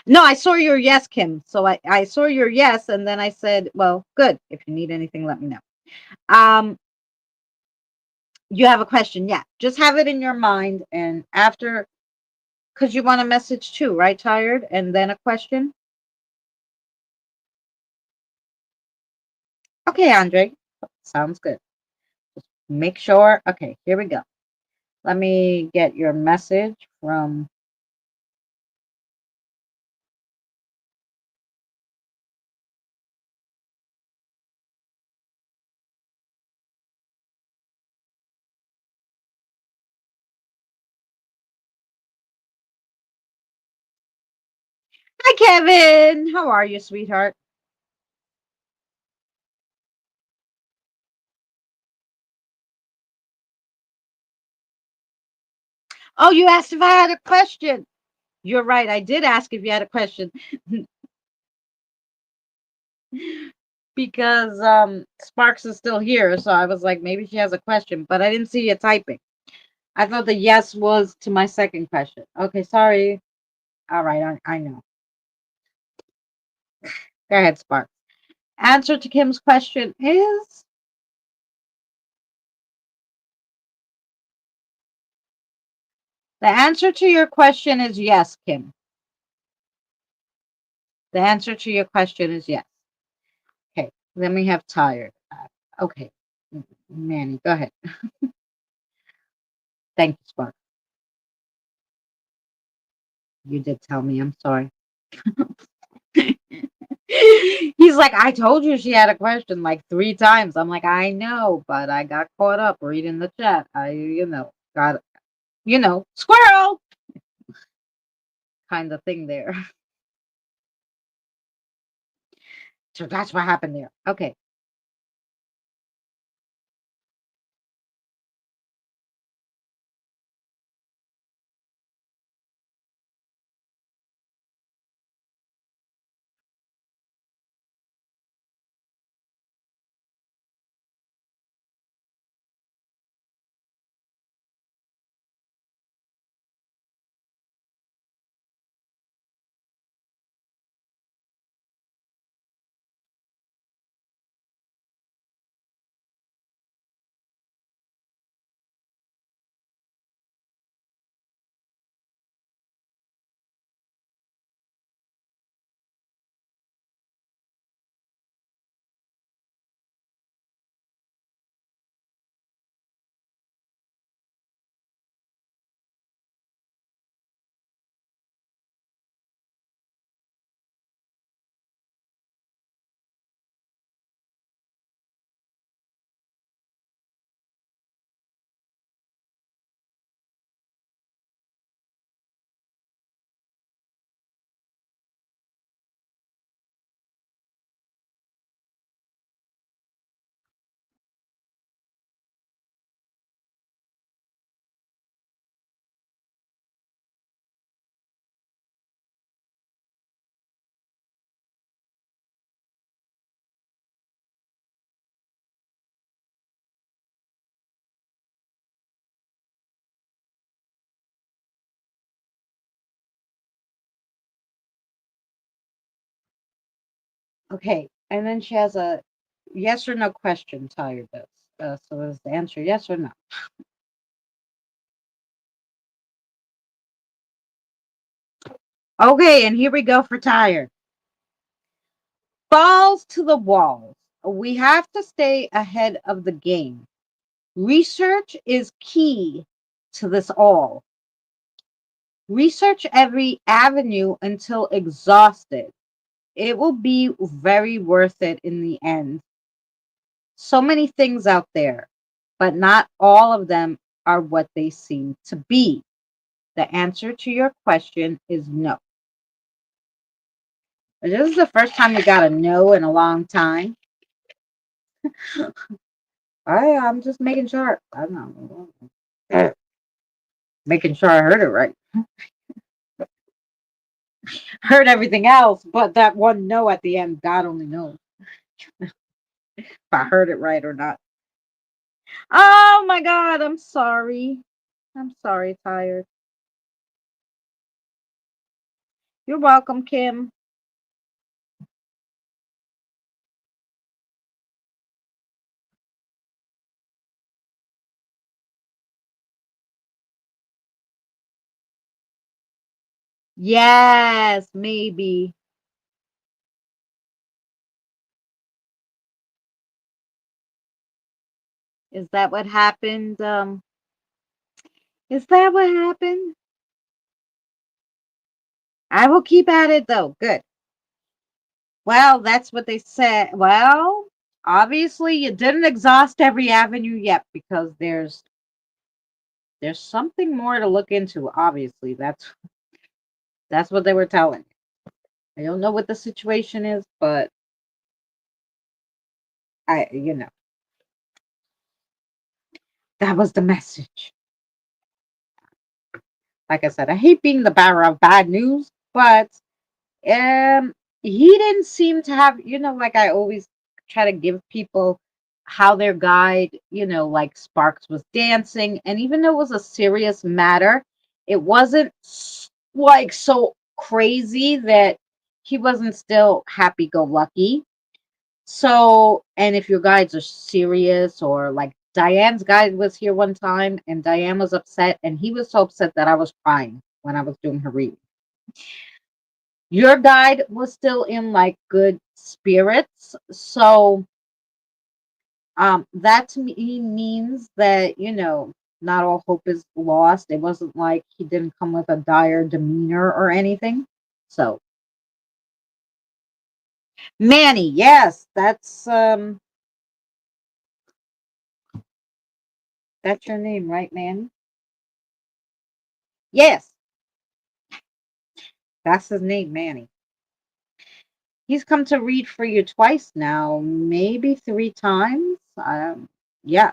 No, I saw your yes, Kim. So I saw your yes, and then I said, well, good. If you need anything, let me know. Um, you have a question. Yeah. Just have it in your mind. And after, because you want a message too, right? Tired? And then a question. Okay, Andre. Sounds good. Make sure. Okay, here we go. Let me get your message from. Hi, Kevin. How are you, sweetheart? Oh, you asked if I had a question. You're right. I did ask if you had a question because Sparks is still here. So I was like, maybe she has a question, but I didn't see you typing. I thought the yes was to my second question. Okay, sorry. All right, I know. Go ahead, Sparks. Answer to Kim's question is the answer to your question is yes, Kim. The answer to your question is yes. Okay, then we have tired. Okay, Manny, go ahead. Thank you, Spark. You did tell me. I'm sorry. He's like, I told you she had a question like 3 times. I'm like, I know, but I got caught up reading the chat. Got, squirrel kind of thing there. So that's what happened there. Okay. Okay, and then she has a yes or no question. Tired does. So is the answer yes or no? Okay, and here we go for tired. Balls to the walls. We have to stay ahead of the game. Research is key to this all. Research every avenue until exhausted. It will be very worth it in the end. So many things out there, but not all of them are what they seem to be. The answer to your question is no. This is the first time we got a no in a long time. I'm just making sure. I don't know. Making sure I heard it right. Heard everything else, but that one no at the end, God only knows if I heard it right or not. Oh my God, I'm sorry. I'm sorry, tired. You're welcome, Kim. Yes, maybe. Is that what happened? Is that what happened? I will keep at it though. Good. Well, that's what they said. Well, obviously you didn't exhaust every avenue yet because there's something more to look into. Obviously, that's what they were telling. I don't know what the situation is, but that was the message. Like I said, I hate being the bearer of bad news, but um, he didn't seem to have, like I always try to give people how their guide, like Sparks was dancing, and even though it was a serious matter, it wasn't like so crazy that he wasn't still happy go lucky. So, and if your guides are serious, or like Diane's guide was here one time and Diane was upset, and he was so upset that I was crying when I was doing her reading. Your guide was still in like good spirits. So, that to me means that, not all hope is lost. It wasn't like he didn't come with a dire demeanor or anything. So, Manny, yes, that's your name, right, Manny? Yes, that's his name, Manny. He's come to read for you twice now, maybe three times. Yeah,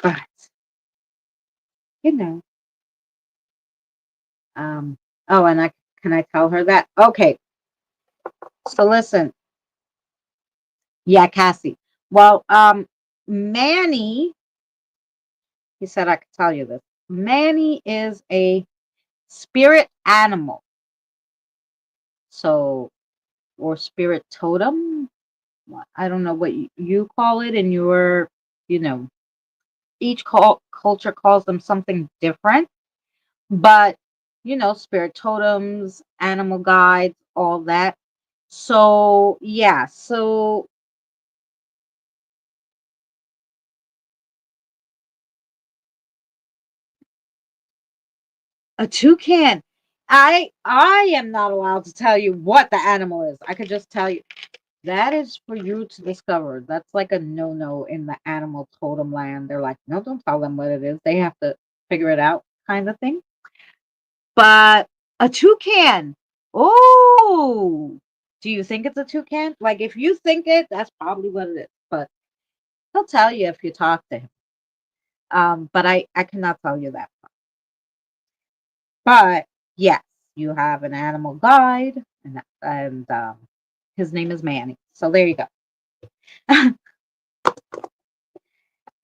but you know, um. Oh, and I can I tell her that? Okay, so listen, yeah, Cassie. Well, Manny, he said I could tell you this. Manny is a spirit animal, so or spirit totem. I don't know what you call it in your, you know, each culture calls them something different. But spirit totems, animal guides, all that. So yeah, so a toucan. I am not allowed to tell you what the animal is. I could just tell you that is for you to discover. That's like a no-no in the animal totem land. They're like, no, don't tell them what it is. They have to figure it out, kind of thing. But a toucan. Oh, do you think it's a toucan? Like, if you think it, that's probably what it is. But he'll tell you if you talk to him. But I cannot tell you that. But yes, you have an animal guide, and his name is Manny. So there you go.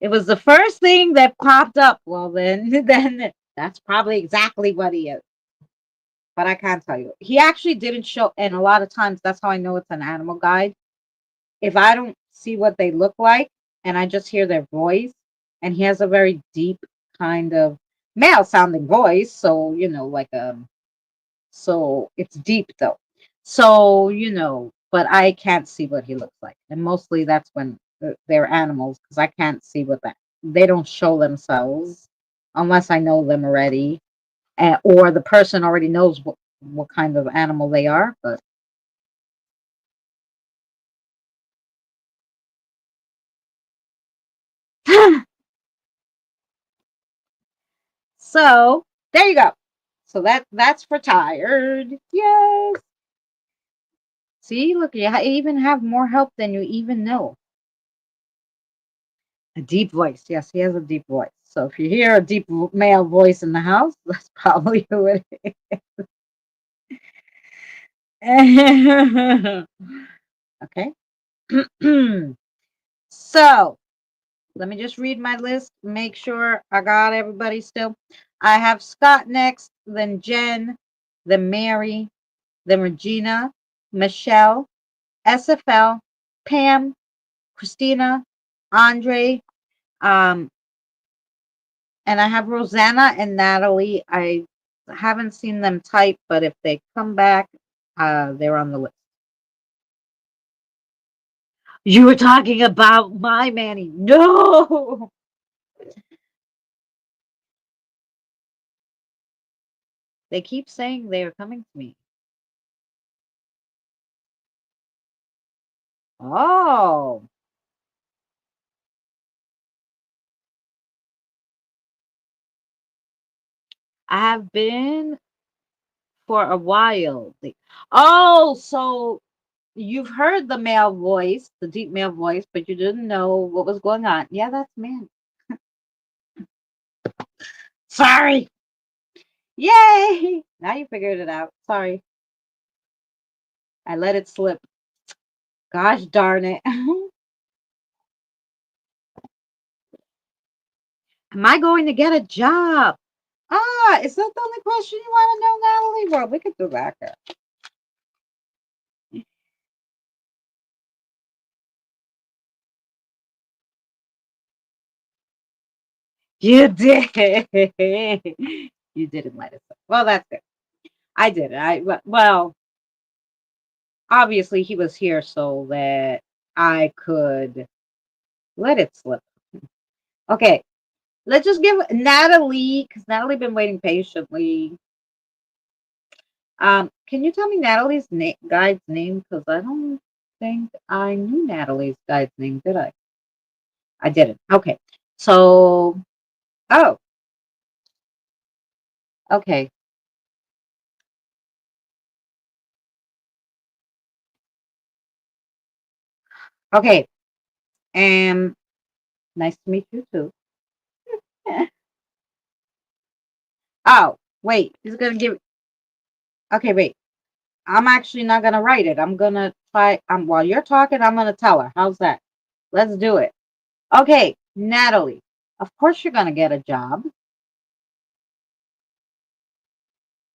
It was the first thing that popped up. Well, then, then that's probably exactly what he is. but I can't tell you. He actually didn't show, and a lot of times that's how I know it's an animal guide. If I don't see what they look like and I just hear their voice, and he has a very deep kind of male sounding voice, so like so it's deep though. So, but I can't see what he looks like. And mostly that's when they're animals because I can't see what that they don't show themselves unless I know them already, or the person already knows what kind of animal they are. But so there you go. So that's for tired. Yes. See, look, you even have more help than you even know. A deep voice. Yes, he has a deep voice. So if you hear a deep male voice in the house, that's probably who it is. Okay. So let me just read my list, make sure I got everybody still. I have Scott next, then Jen, then Mary, then Regina, Michelle, SFL, Pam, Christina, Andre, um, and I have Rosanna and Natalie. I haven't seen them type, but if they come back, they're on the list. You were talking about my Manny. No. They keep saying they are coming to me. Oh, I have been for a while. Oh, so you've heard the male voice, the deep male voice, but you didn't know what was going on. Yeah, that's man. Sorry. Yay! Now you figured it out. Sorry. I let it slip. Gosh darn it. Am I going to get a job? Ah, is that the only question you want to know, Natalie? Well, we could do that. You did. You didn't let it slip. Well, that's good. I did it. Well, obviously he was here so that I could let it slip. Okay, let's just give Natalie, because Natalie been waiting patiently. Can you tell me Natalie's guide's name? Because I don't think I knew Natalie's guide's name, did I? I didn't. Okay. So, oh, okay. Okay. And nice to meet you too. Oh, wait. He's gonna give. Okay, wait. I'm actually not gonna write it. I'm gonna try. While you're talking, I'm gonna tell her. How's that? Let's do it. Okay, Natalie. Of course you're gonna get a job.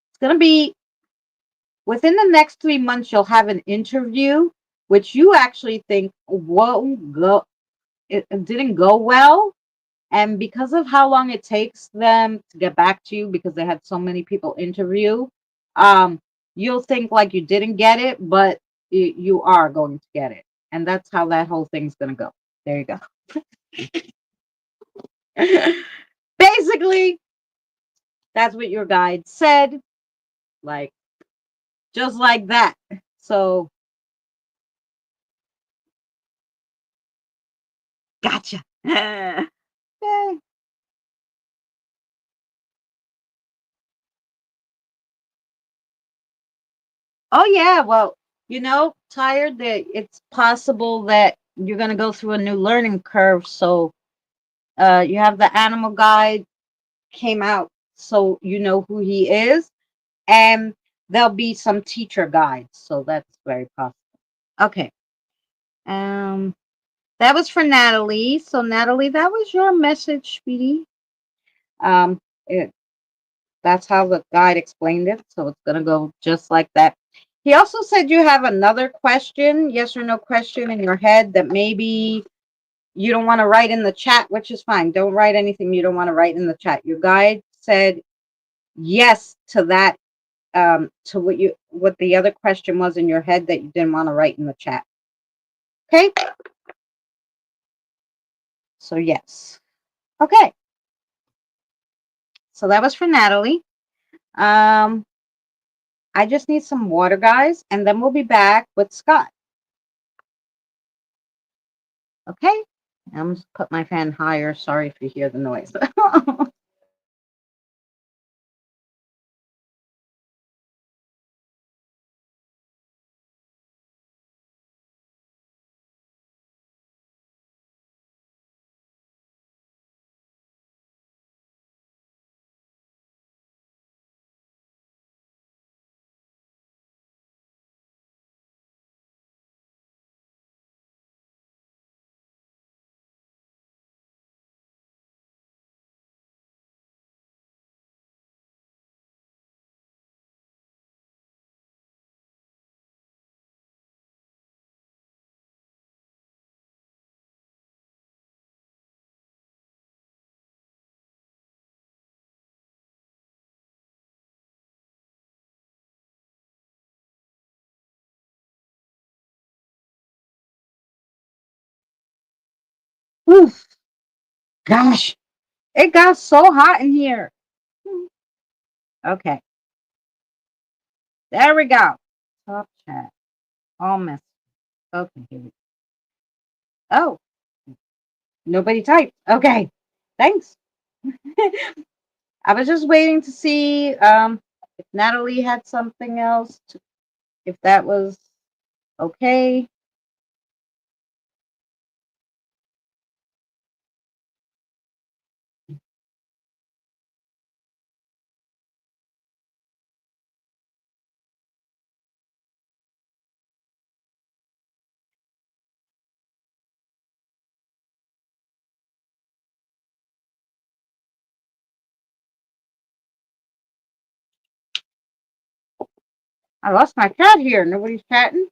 It's gonna be within the next 3 months. You'll have an interview, which you actually think won't go. It didn't go well, and because of how long it takes them to get back to you, because they had so many people interview, um, you'll think like you didn't get it, but you are going to get it, and that's how that whole thing's gonna go. There you go. Basically, that's what your guide said, like just like that. So, gotcha. Okay. Oh yeah, well, tired that it's possible that you're gonna go through a new learning curve. So, you have the animal guide came out, so you know who he is, and there'll be some teacher guides. So that's very possible. Okay. Um, that was for Natalie. So Natalie, that was your message, sweetie. Um, it, That's how the guide explained it. So it's going to go just like that. He also said you have another question, yes or no question in your head that maybe you don't want to write in the chat, which is fine. Don't write anything you don't want to write in the chat. Your guide said yes to that, to what the other question was in your head that you didn't want to write in the chat. Okay? So yes. Okay. So that was for Natalie. I just need some water, guys, and then we'll be back with Scott. Okay? I'm just put my fan higher. Sorry if you hear the noise. Oof, gosh, it got so hot in here. Okay, there we go. Top chat. All mess. Okay, here we go. Oh, nobody typed. Okay, thanks. I was just waiting to see if Natalie had something else, if that was okay. I lost my cat here. Nobody's chatting.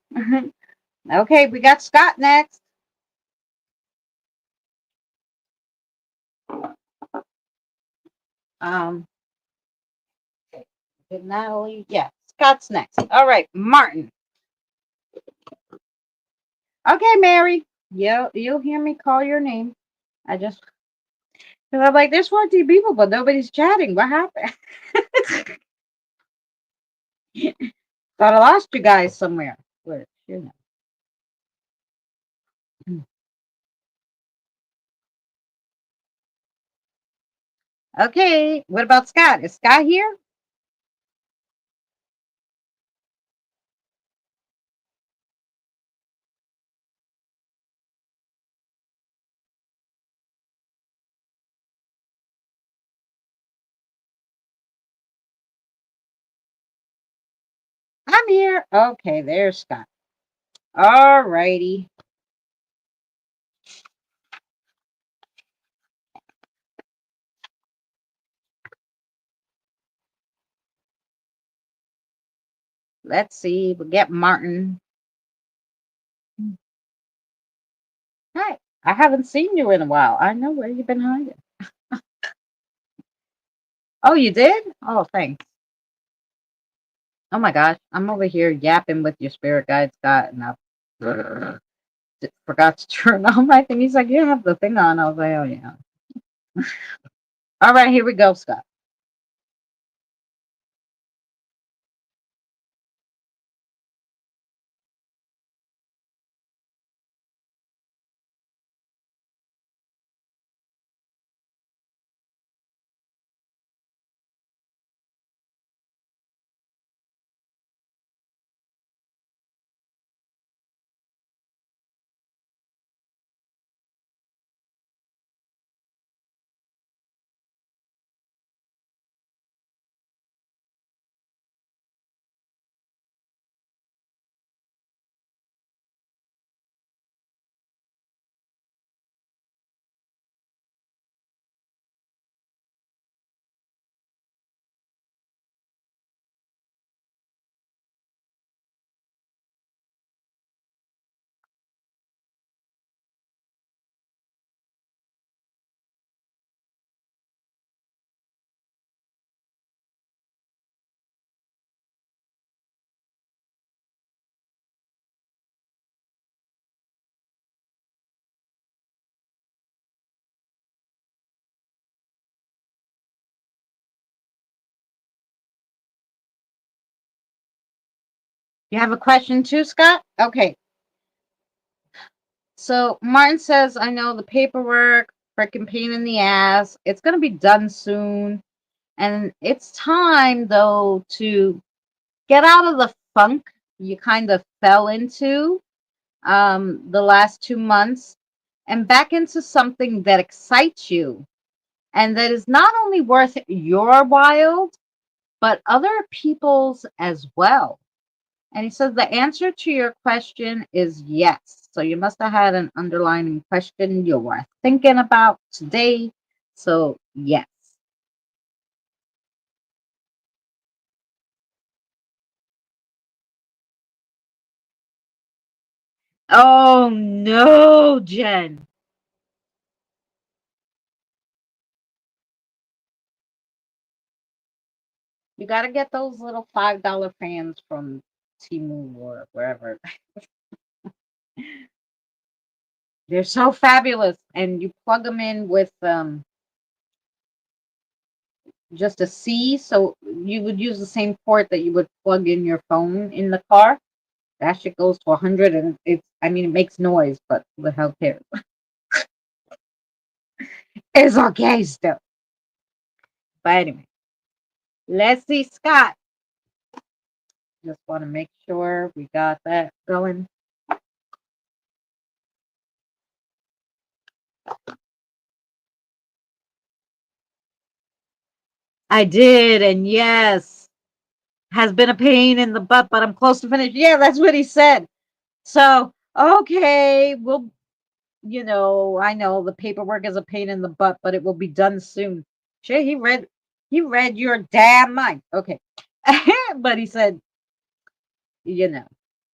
Okay, we got Scott next. Um, did Natalie? Yeah, Scott's next. All right, Martin. Okay, Mary. Yeah, you'll hear me call your name. I just, because I'm like, there's 14 people, but nobody's chatting. What happened? Thought I lost you guys somewhere. Where? You know. Okay, what about Scott? Is Scott here? I'm here. Okay, there's Scott. All righty. Let's see. We'll get Martin. Hi. I haven't seen you in a while. I know where you've been hiding. Oh, you did? Oh, thanks. Oh my gosh. I'm over here yapping with your spirit guide, Scott, and I forgot to turn on my thing. He's like, you have the thing on. I was like, oh, yeah. All right, here we go, Scott. You have a question too, Scott? Okay. So Martin says, I know the paperwork, freaking pain in the ass. It's going to be done soon. And it's time, though, to get out of the funk you kind of fell into the last 2 months and back into something that excites you and that is not only worth your while, but other people's as well. And he says the answer to your question is yes. So you must have had an underlying question you were thinking about today. So, yes. Oh, no, Jen. You got to get those little $5 fans from Timu or wherever. They're so fabulous. And you plug them in with just a C. So you would use the same port that you would plug in your phone in the car. That shit goes to 100 and I mean, it makes noise, but who the hell cares? It's okay still. But anyway, let's see, Scott. Just want to make sure we got that going. I did, and yes, has been a pain in the butt, but I'm close to finish. Yeah, that's what he said. So, okay, I know the paperwork is a pain in the butt, but it will be done soon. Shit, he read your damn mind. Okay. But he said, you know,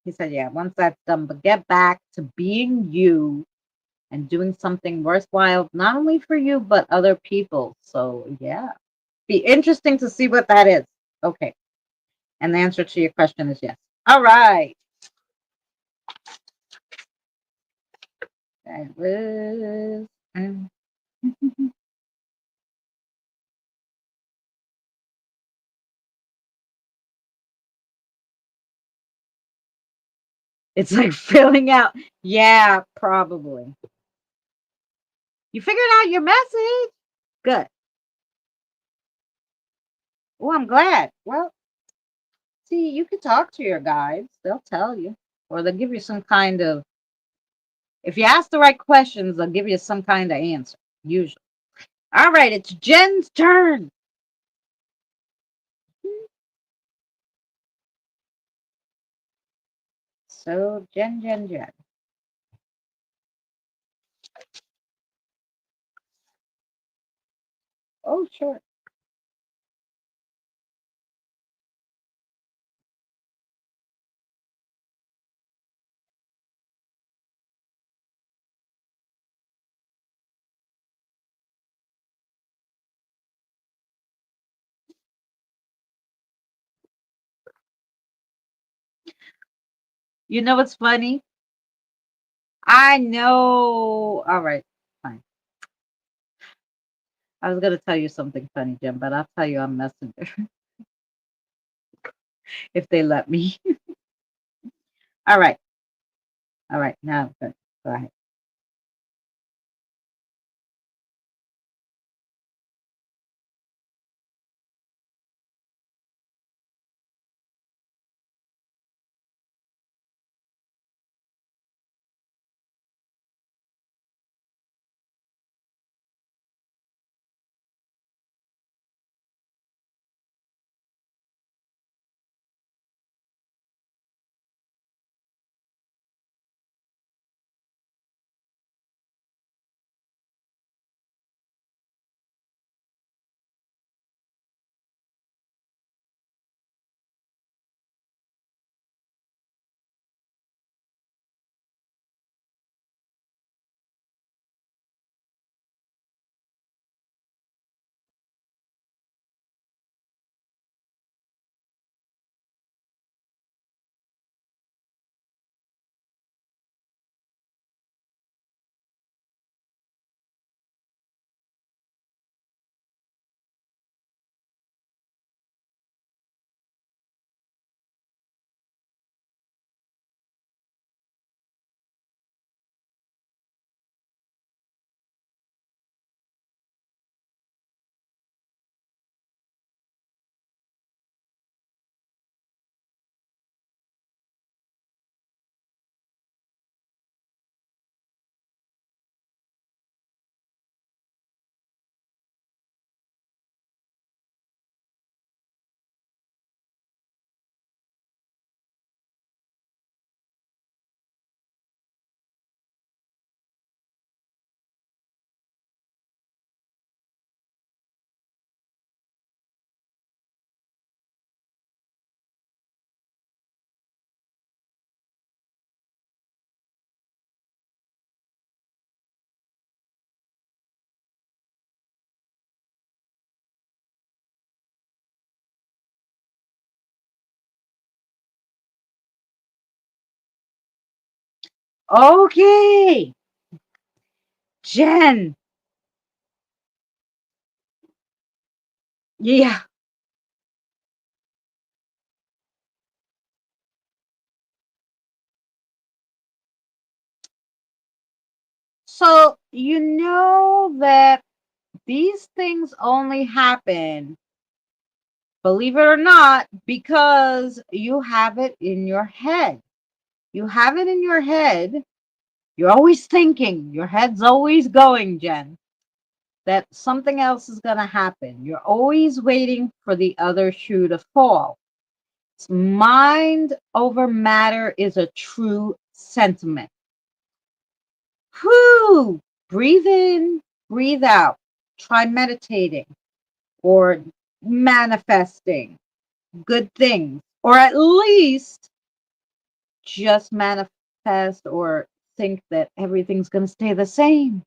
he said, yeah, once that's done, but get back to being you and doing something worthwhile, not only for you, but other people. So, yeah, be interesting to see what that is. Okay. And the answer to your question is yes. All right. That was, it's like filling out. Yeah, probably. You figured out your message. Good. Oh, I'm glad. Well, see, you can talk to your guides. They'll tell you, or they'll give you some kind of. If you ask the right questions, they'll give you some kind of answer. Usually. All right, it's Jen's turn. So, Jen. Oh, sure. You know what's funny? I know. All right, fine. I was gonna tell you something funny, Jen, but I'll tell you on Messenger if they let me. All right. All right. Now, go ahead. Okay, Jen. Yeah. So you know that these things only happen, believe it or not, because you have it in your head. You have it in your head. You're always thinking. Your head's always going, Jen, that something else is going to happen. You're always waiting for the other shoe to fall. Mind over matter is a true sentiment. Whew! Breathe in, breathe out. Try meditating or manifesting good things, or at least just manifest or think that everything's going to stay the same.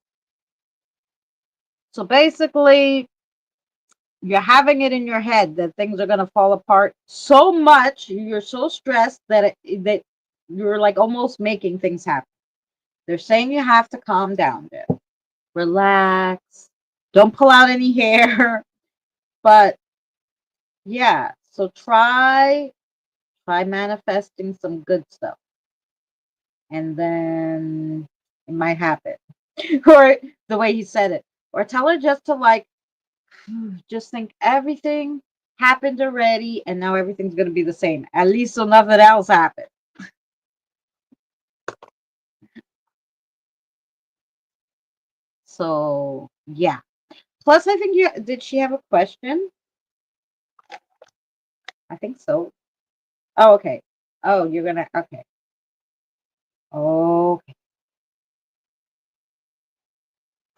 So basically, you're having it in your head that things are going to fall apart so much, you're so stressed that you're like almost making things happen. They're saying you have to calm down, Jen. Relax. Don't pull out any hair. But yeah, so try manifesting some good stuff, and then it might happen. Or the way he said it. Or tell her just to like just think everything happened already and now everything's gonna be the same. At least so nothing else happened. So yeah. Plus I think you did she have a question? I think so. Oh, okay. Oh, you're gonna okay. Okay.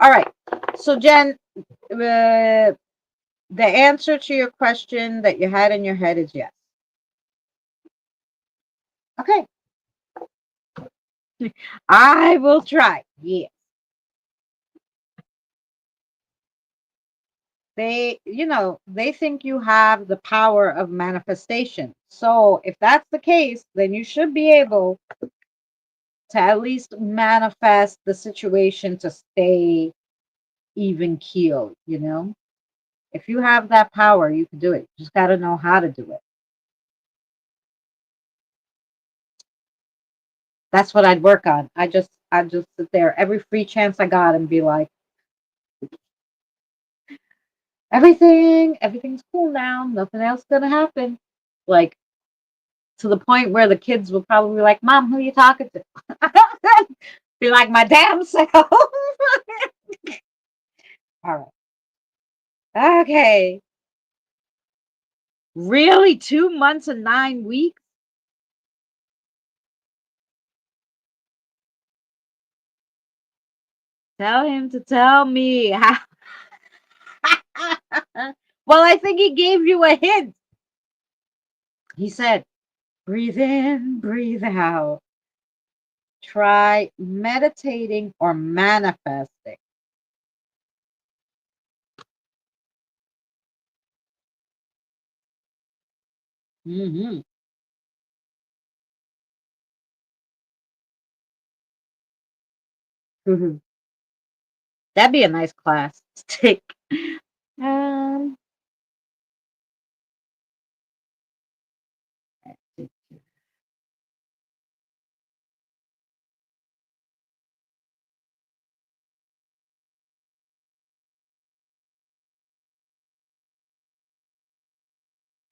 All right. So Jen, the answer to your question that you had in your head is yes. Okay. I will try. Yeah. They think you have the power of manifestation. So if that's the case, then you should be able to at least manifest the situation to stay even keeled. If you have that power, you can do it. You just got to know how to do it. That's what I'd work on. I just sit there every free chance I got and be like, everything's cool now. Nothing else gonna happen. Like to the point where the kids will probably be like, "Mom, who are you talking to?" Be like, "My damn self." All right. Okay. Really? 2 months and 9 weeks? Tell him to tell me. Well, I think he gave you a hint. He said, breathe in, breathe out. Try meditating or manifesting. Hmm. That'd be a nice class to take. Um,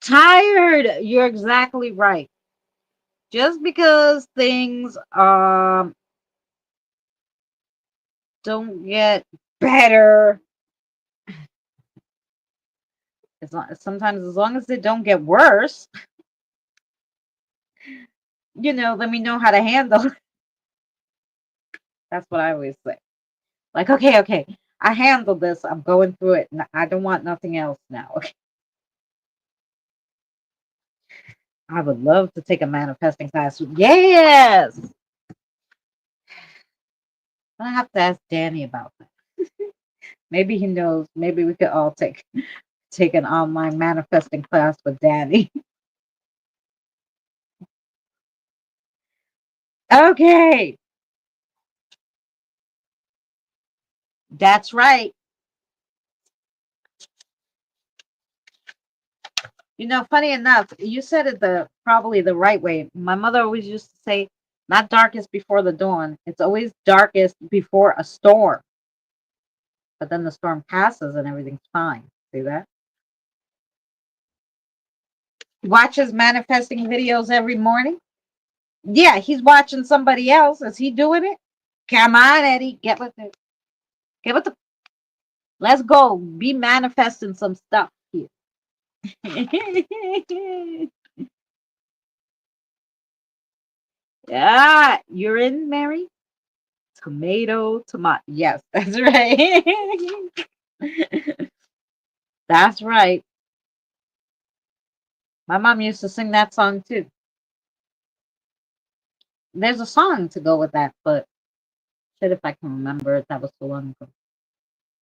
tired. You're exactly right. Just because things don't get better, sometimes as long as they don't get worse, then we know how to handle it. That's what I always say. Like, okay, okay, I handled this. I'm going through it, and I don't want nothing else now. Okay. I would love to take a manifesting class. Yes, I have to ask Danny about that. Maybe he knows. Maybe we could all take an online manifesting class with Danny. Okay. That's right. Funny enough, you said it the probably the right way. My mother always used to say, "Not darkest before the dawn. It's always darkest before a storm." But then the storm passes and everything's fine. See that? Watches manifesting videos every morning. Yeah, he's watching somebody else. Is he doing it? Come on, Eddie. Get with it. Get with the. Let's go. Be manifesting some stuff here. Yeah, you're in, Mary. Tomato, tomato. Yes, that's right. That's right. My mom used to sing that song too. There's a song to go with that, but shit if I can remember it. That was so long ago.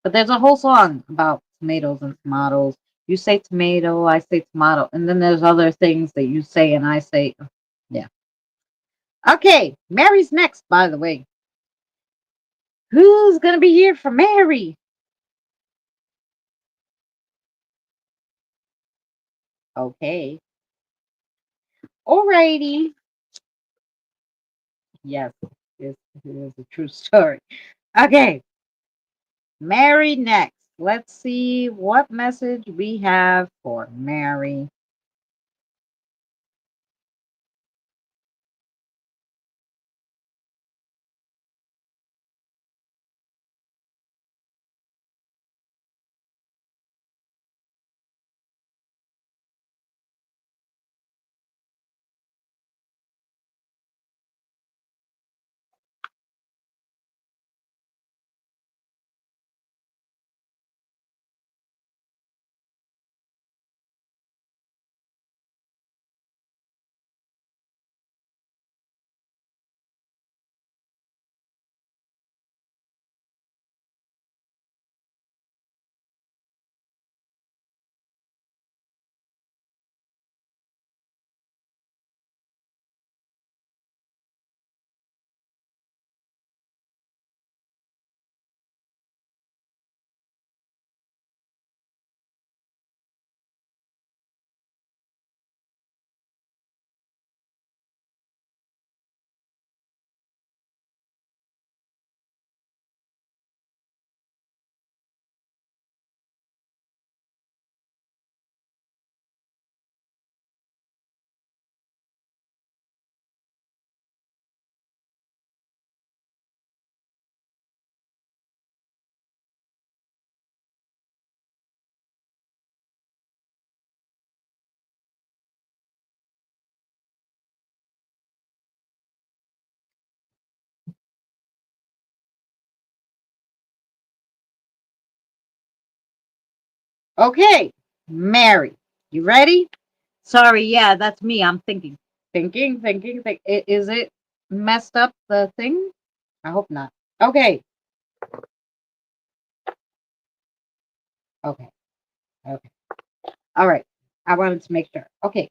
But there's a whole song about tomatoes and tomatoes. You say tomato, I say tomato, and then there's other things that you say and I say. Yeah. Okay, Mary's next, by the way. Who's gonna be here for Mary? Okay. Alrighty. Yes, this is a true story. Okay, Mary next. Let's see what message we have for Mary. Okay, Mary, you ready? Sorry, yeah, that's me. I'm thinking, Is it messed up the thing? I hope not. Okay, okay, okay. All right. I wanted to make sure. Okay.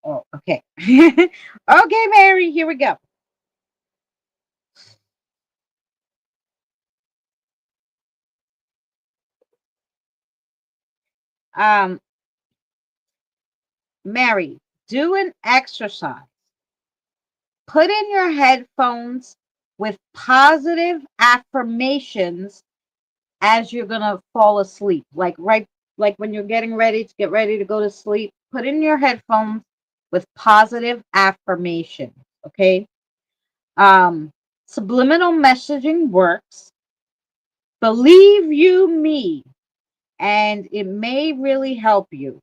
Oh, okay. Okay, Mary, here we go. Um, Mary, do an exercise. Put in your headphones with positive affirmations as you're gonna fall asleep. Like when you're getting ready to get ready to go to sleep, put in your headphones with positive affirmations. Okay. Um, Subliminal messaging works. Believe you me, and it may really help you.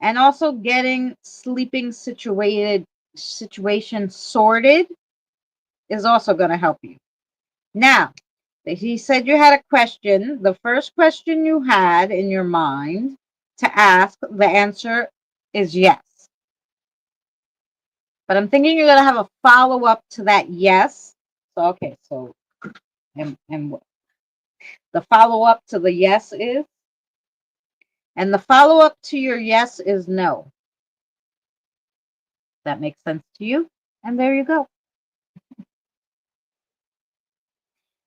And also getting sleeping situation sorted is also going to help you. Now, he said you had a question. The first question you had in your mind to ask, the answer is yes. But I'm thinking you're going to have a follow up to that yes. So, okay, so, and the follow up to the yes is, and the follow up to your yes is no. That makes sense to you. And there you go.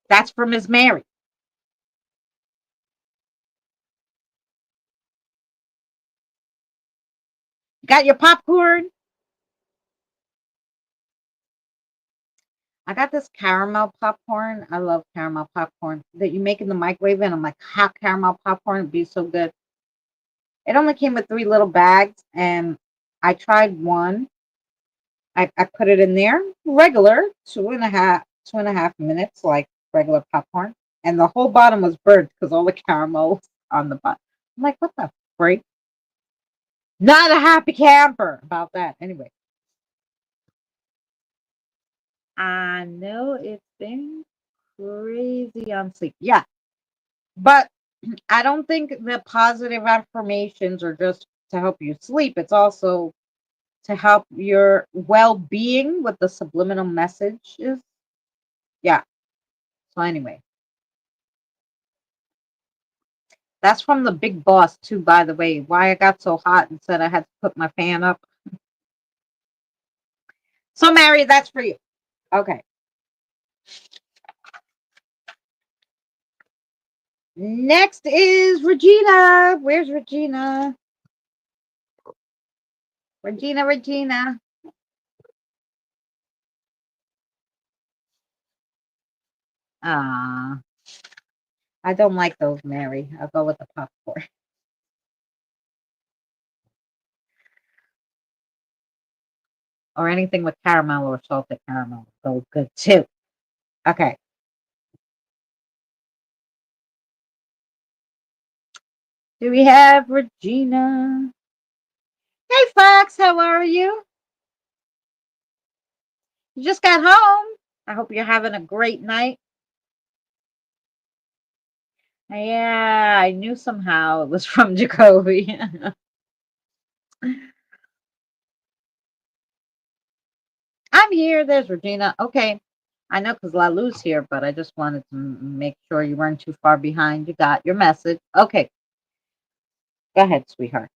That's for Miss Mary. Got your popcorn? I got this caramel popcorn. I love caramel popcorn that you make in the microwave, and I'm like, hot caramel popcorn would be so good. It only came with three little bags, and I tried one. I put it in there, regular, 2.5 minutes, like regular popcorn. And the whole bottom was burnt because all the caramel was on the bottom. I'm like, what the freak? Not a happy camper about that. Anyway, I know it's been crazy on sleep. Yeah, but I don't think the positive affirmations are just to help you sleep. It's also to help your well-being with the subliminal messages. Yeah. So anyway, that's from the big boss too, by the way. Why I got so hot and said I had to put my fan up. So Mary, that's for you. Okay. Next is Regina. Where's Regina? Regina, Regina. Ah, I don't like those, Mary. I'll go with the popcorn. Or anything with caramel or salted caramel. Go good too. Okay. Do we have Regina? Hey Fox, how are you? You just got home. I hope you're having a great night. Yeah, I knew somehow it was from Jacoby. I'm here. There's Regina. Okay. I know because Lalu's here, but I just wanted to make sure you weren't too far behind. You got your message. Okay. Go ahead, sweetheart.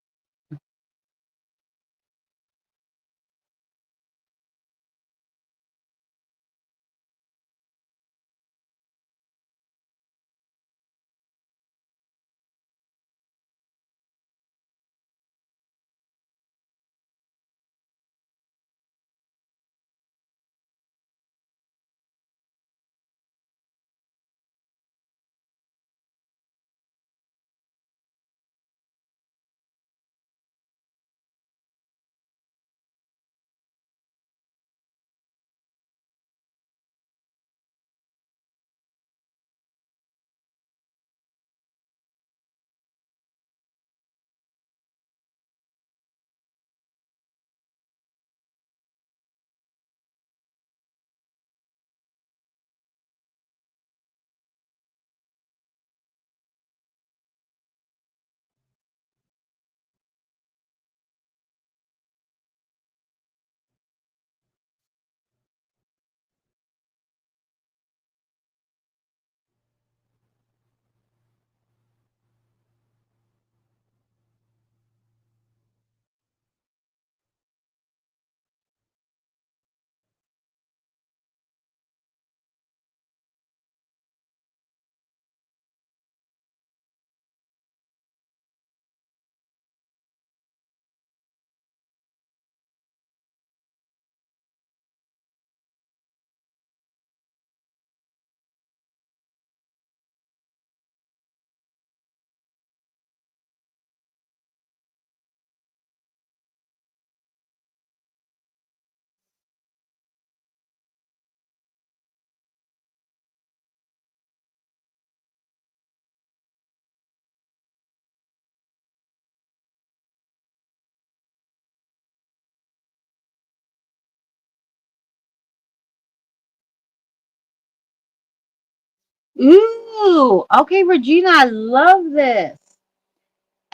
Ooh. Okay, Regina, I love this.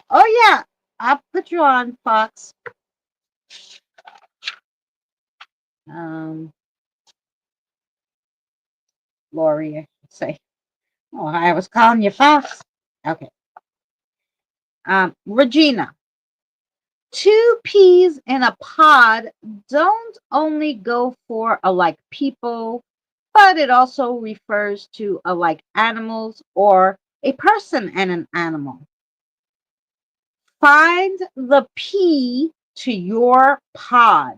Oh, yeah. I'll put you on, Fox. Um, Lori, I should say. Oh, I was calling you Fox. Okay. Regina, Two peas in a pod don't only go for alike people, but it also refers to alike animals or a person and an animal. Find the pea to your pod.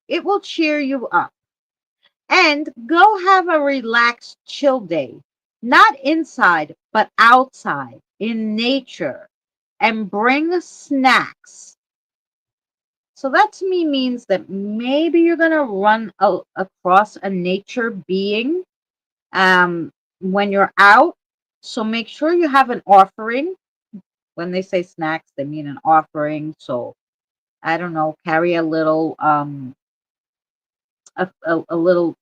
It will cheer you up. And go have a relaxed, chill day. Not inside, but outside in nature. And bring snacks. So that to me means that maybe you're going to run across a nature being when you're out. So make sure you have an offering. When they say snacks, they mean an offering. So I don't know, carry a little a little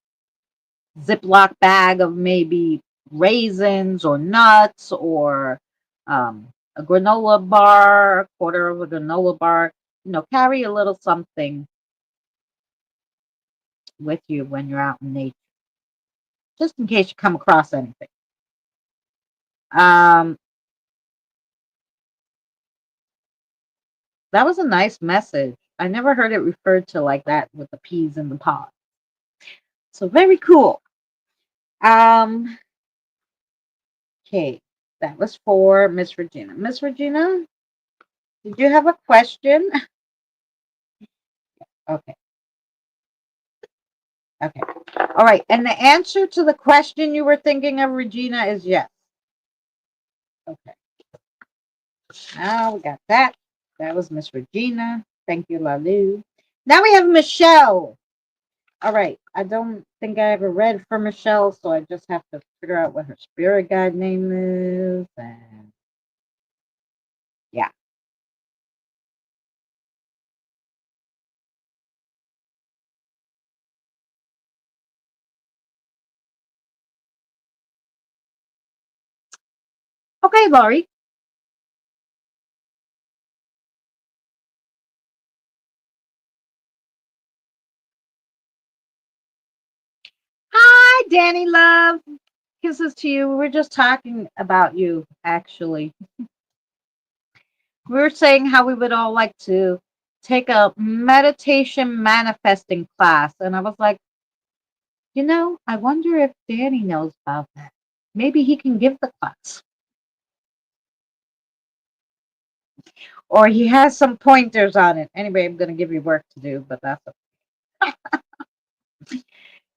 Ziploc bag of maybe raisins or nuts or a granola bar, a quarter of a granola bar. Carry a little something with you when you're out in nature, just in case you come across anything. Um, that was a nice message. I never heard it referred to like that with the peas in the pod. So very cool. Um, okay, that was for Miss Regina. Miss Regina, did you have a question? Okay. Okay. All right. And the answer to the question you were thinking of, Regina, is yes. Okay. Now we got that. That was Miss Regina. Thank you, Lalu. Now we have Michelle. All right. I don't think I ever read for Michelle, so I just have to figure out what her spirit guide name is. And yeah. Okay, Laurie. Hi, Danny Love. Kisses to you. We're just talking about you, actually. We were saying how we would all like to take a meditation manifesting class. And I was like, I wonder if Danny knows about that. Maybe he can give the class. Or he has some pointers on it. Anyway, I'm going to give you work to do, but that's okay.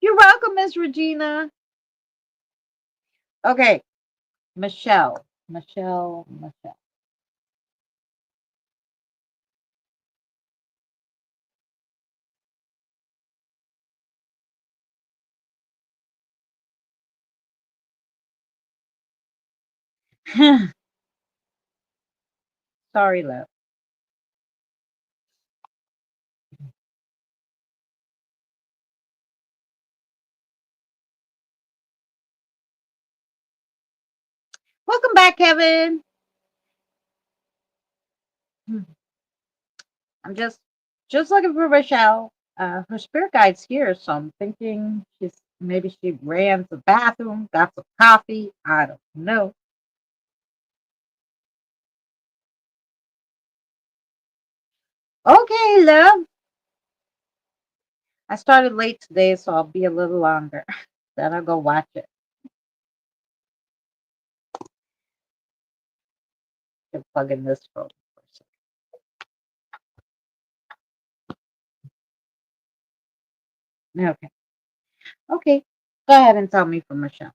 You're welcome, Miss Regina. Okay, Michelle. Michelle. Sorry, love. Welcome back, Kevin. I'm just looking for Michelle. Her spirit guide's here, so I'm thinking maybe she ran to the bathroom, got some coffee. I don't know. Okay, love. I started late today, so I'll be a little longer. Then I'll go watch it. Can plug in this phone. Okay. Okay. Go ahead and tell me for Michelle.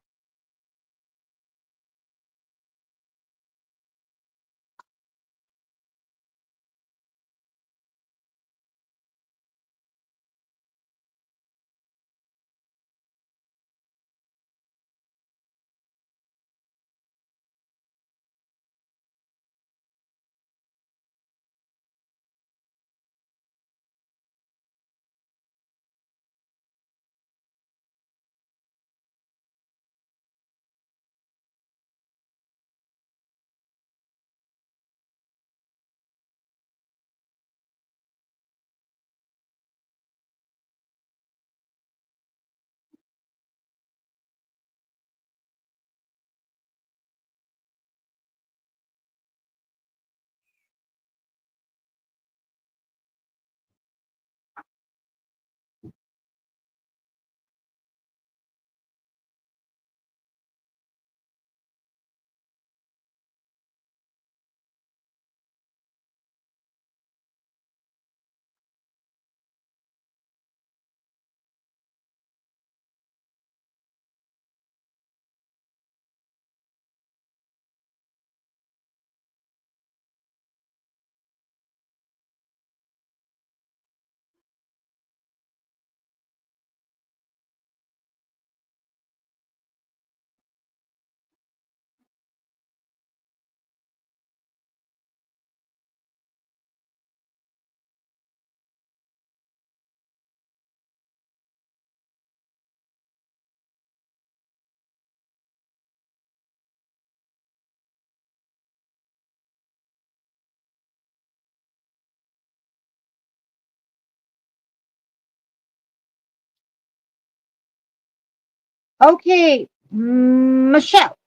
Okay, Michelle,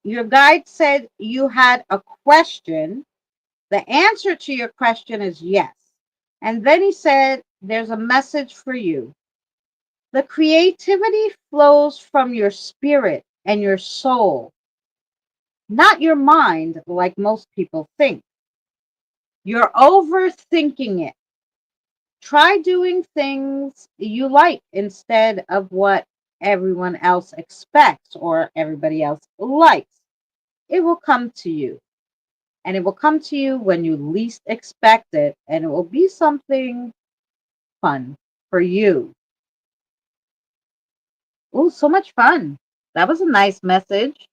your guide said you had a question. The answer to your question is yes. And then he said, there's a message for you. The creativity flows from your spirit and your soul, not your mind, like most people think. You're overthinking it. Try doing things you like instead of what everyone else expects or everybody else likes. It will come to you. And it will come to you when you least expect it. And it will be something fun for you. Oh, so much fun. That was a nice message.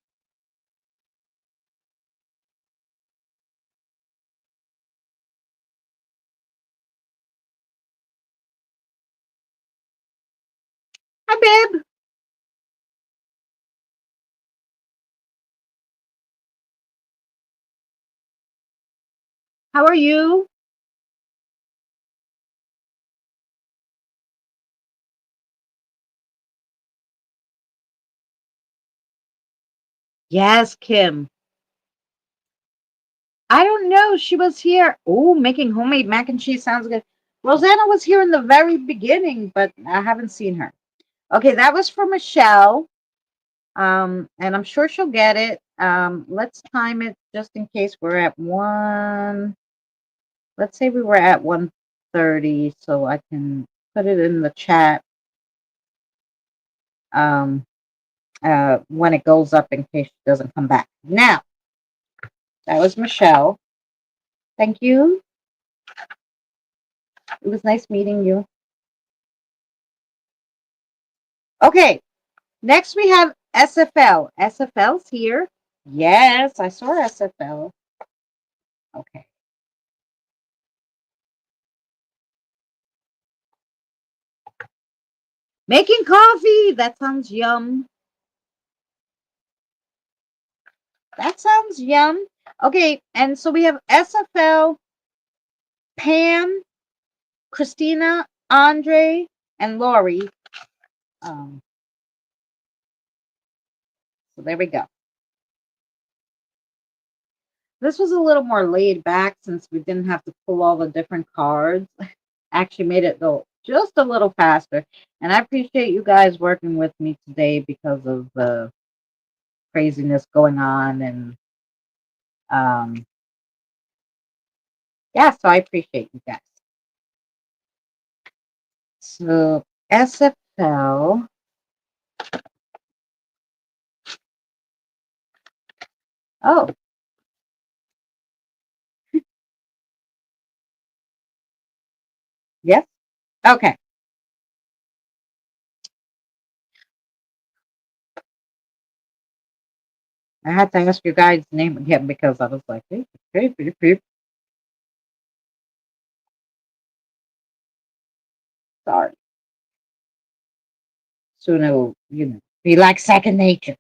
Hi, babe. How are you? Yes, Kim. I don't know. She was here. Oh, making homemade mac and cheese sounds good. Rosanna was here in the very beginning, but I haven't seen her. Okay, that was for Michelle. And I'm sure she'll get it. Let's time it just in case we're at one. Let's say we were at 1:30, so I can put it in the chat um, when it goes up in case she doesn't come back. Now, that was Michelle. Thank you. It was nice meeting you. Okay, next we have SFL. SFL's here. Yes, I saw SFL. Okay. Making coffee. That sounds yum. That sounds yum. Okay, and so we have SFL, Pam, Christina, Andre, and Lori. Um, so there we go. This was a little more laid back since we didn't have to pull all the different cards. Actually made it go just a little faster. And I appreciate you guys working with me today because of the craziness going on. And um, yeah, so I appreciate you guys. So SFL. Oh, yes. Okay. I had to ask your guys' name again because I was like, hey, sorry. Soon it'll, be like second nature.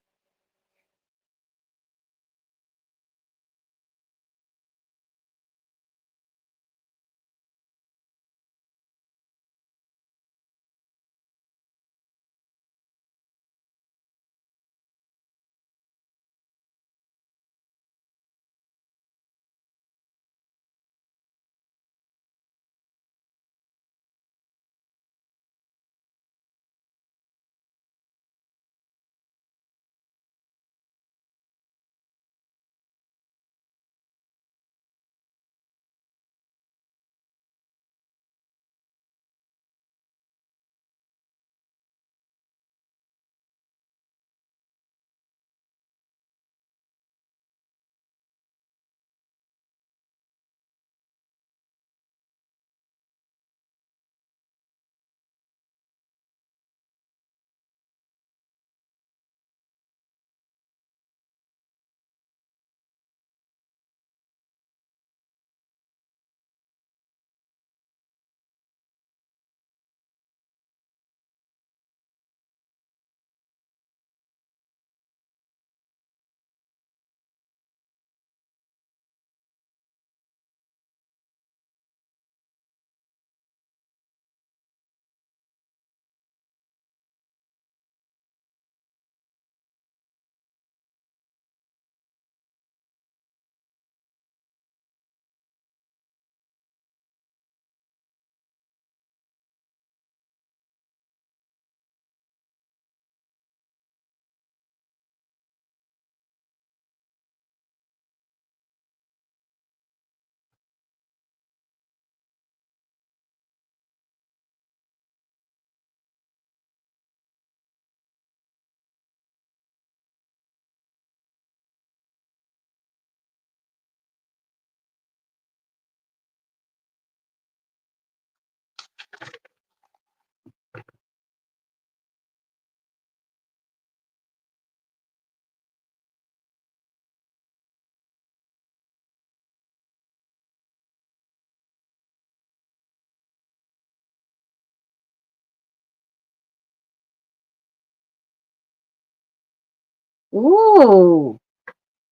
Ooh,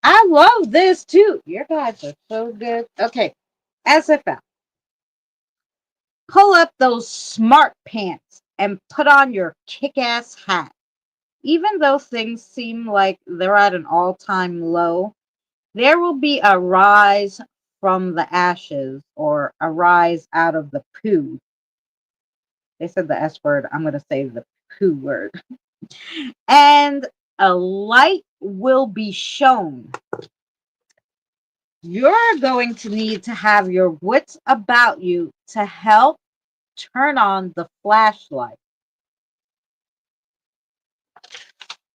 I love this too. Your guys are so good. Okay, SFL. Pull up those smart pants and put on your kick ass hat. Even though things seem like they're at an all time low, there will be a rise from the ashes or a rise out of the poo. They said the S word. I'm going to say the poo word. And a light will be shown. You're going to need to have your wits about you to help turn on the flashlight.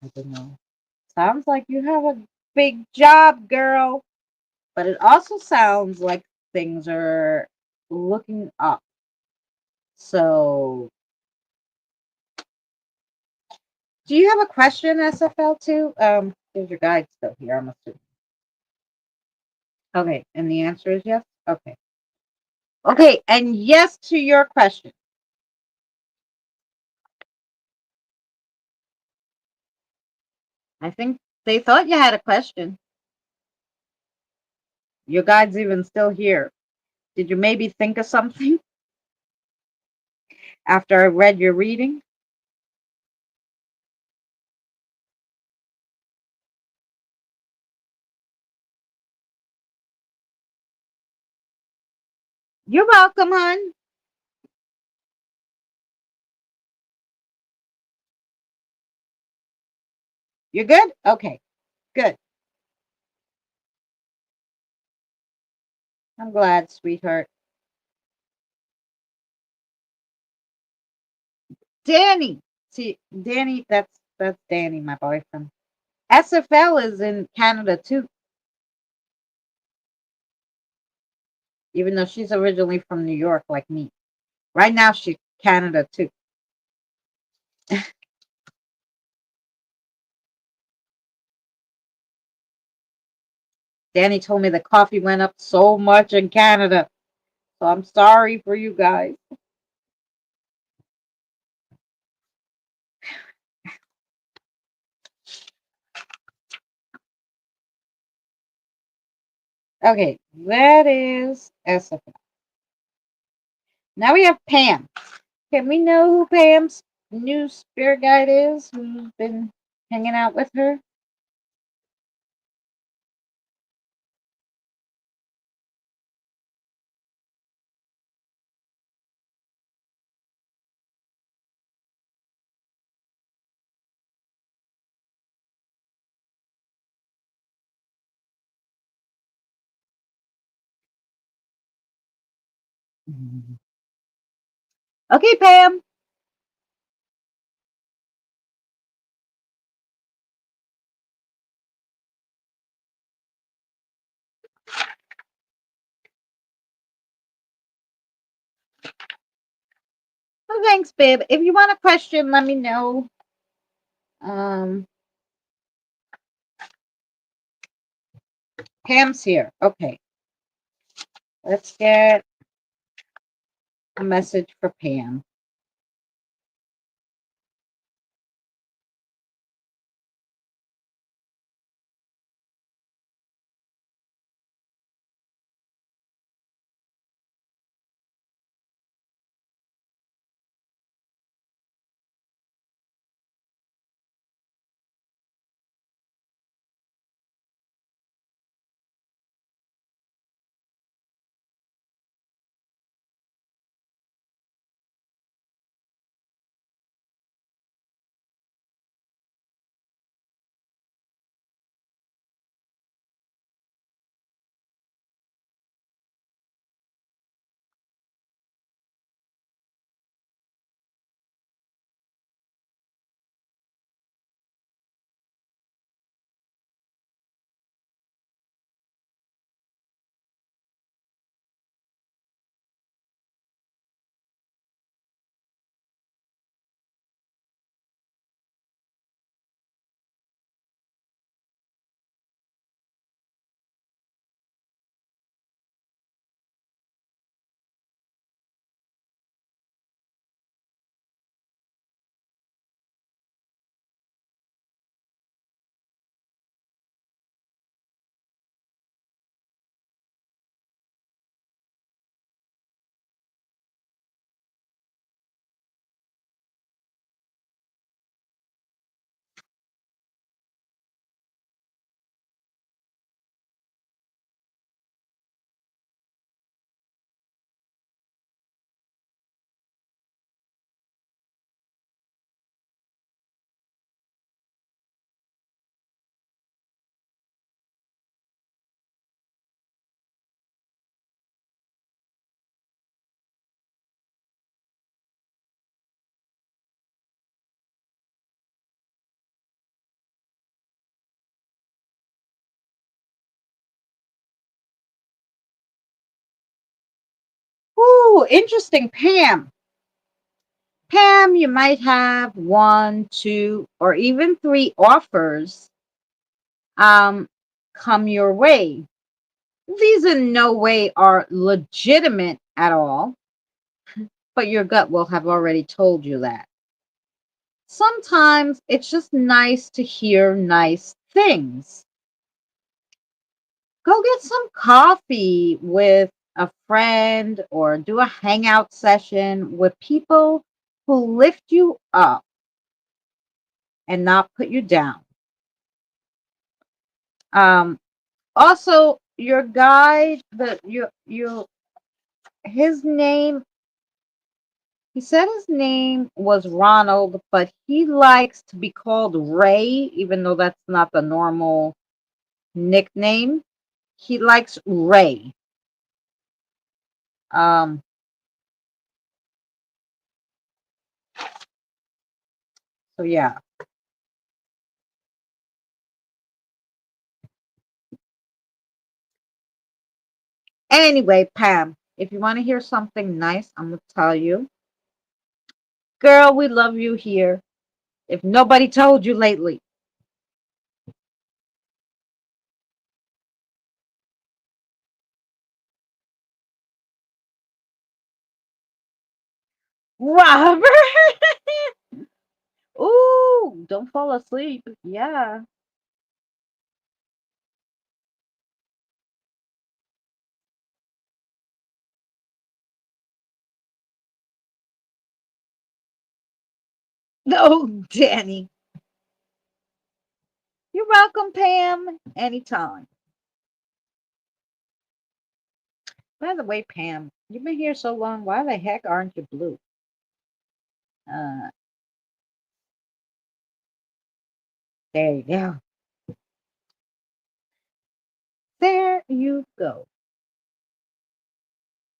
I don't know. Sounds like you have a big job, girl. But it also sounds like things are looking up. So, do you have a question, SFL too? There's your guide still here, I'm assuming. Okay, and the answer is yes? Okay. Okay, and yes to your question. I think they thought you had a question. Your guide's even still here. Did you maybe think of something after I read your reading? You're welcome, hon. You're good? Okay, good. I'm glad, sweetheart. Danny. See, Danny, that's Danny, my boyfriend. SFL is in Canada too, even though she's originally from New York like me. Right now she's Canada too. Danny told me the coffee went up so much in Canada. So I'm sorry for you guys. Okay, that is SFL. Now we have Pam. Can we know who Pam's new spirit guide is? Who's been hanging out with her? Okay, Pam. Oh, thanks, babe. If you want a question, let me know. Um, Pam's here. Okay, let's get a message for Pam. Ooh, interesting, Pam. Pam, you might have one, two, or even three offers um come your way. These in no way are legitimate at all, but your gut will have already told you that. Sometimes it's just nice to hear nice things. Go get some coffee with a friend or do a hangout session with people who lift you up and not put you down. Um, Also, your guy, his name, he said his name was Ronald, but he likes to be called Ray, even though that's not the normal nickname. He likes Ray. Um, so yeah. Anyway, Pam, if you want to hear something nice, I'm gonna tell you. Girl, we love you here. If nobody told you lately. Robert! Ooh, don't fall asleep. Yeah. No, Danny. You're welcome, Pam. Anytime. By the way, Pam, you've been here so long. Why the heck aren't you blue? Uh, there you go. There you go.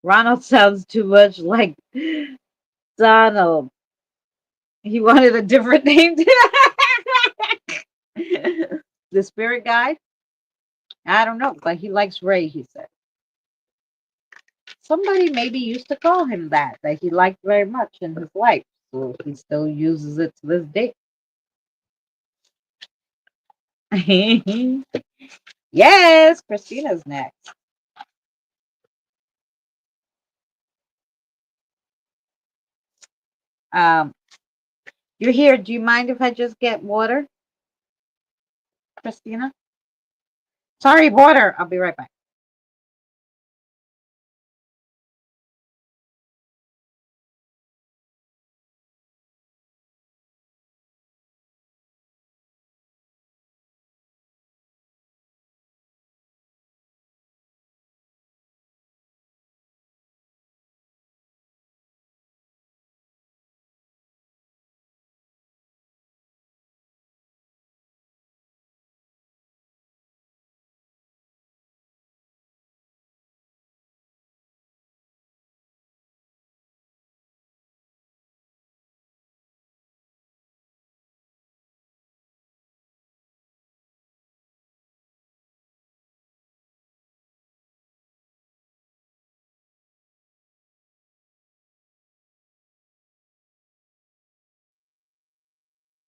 Ronald sounds too much like Donald. He wanted a different name. The spirit guide? I don't know, but he likes Ray, he said. Somebody maybe used to call him that he liked very much in his life. So he still uses it to this day. Yes, Christina's next. Um, you're here. Do you mind if I just get water, Christina? Sorry, water. I'll be right back.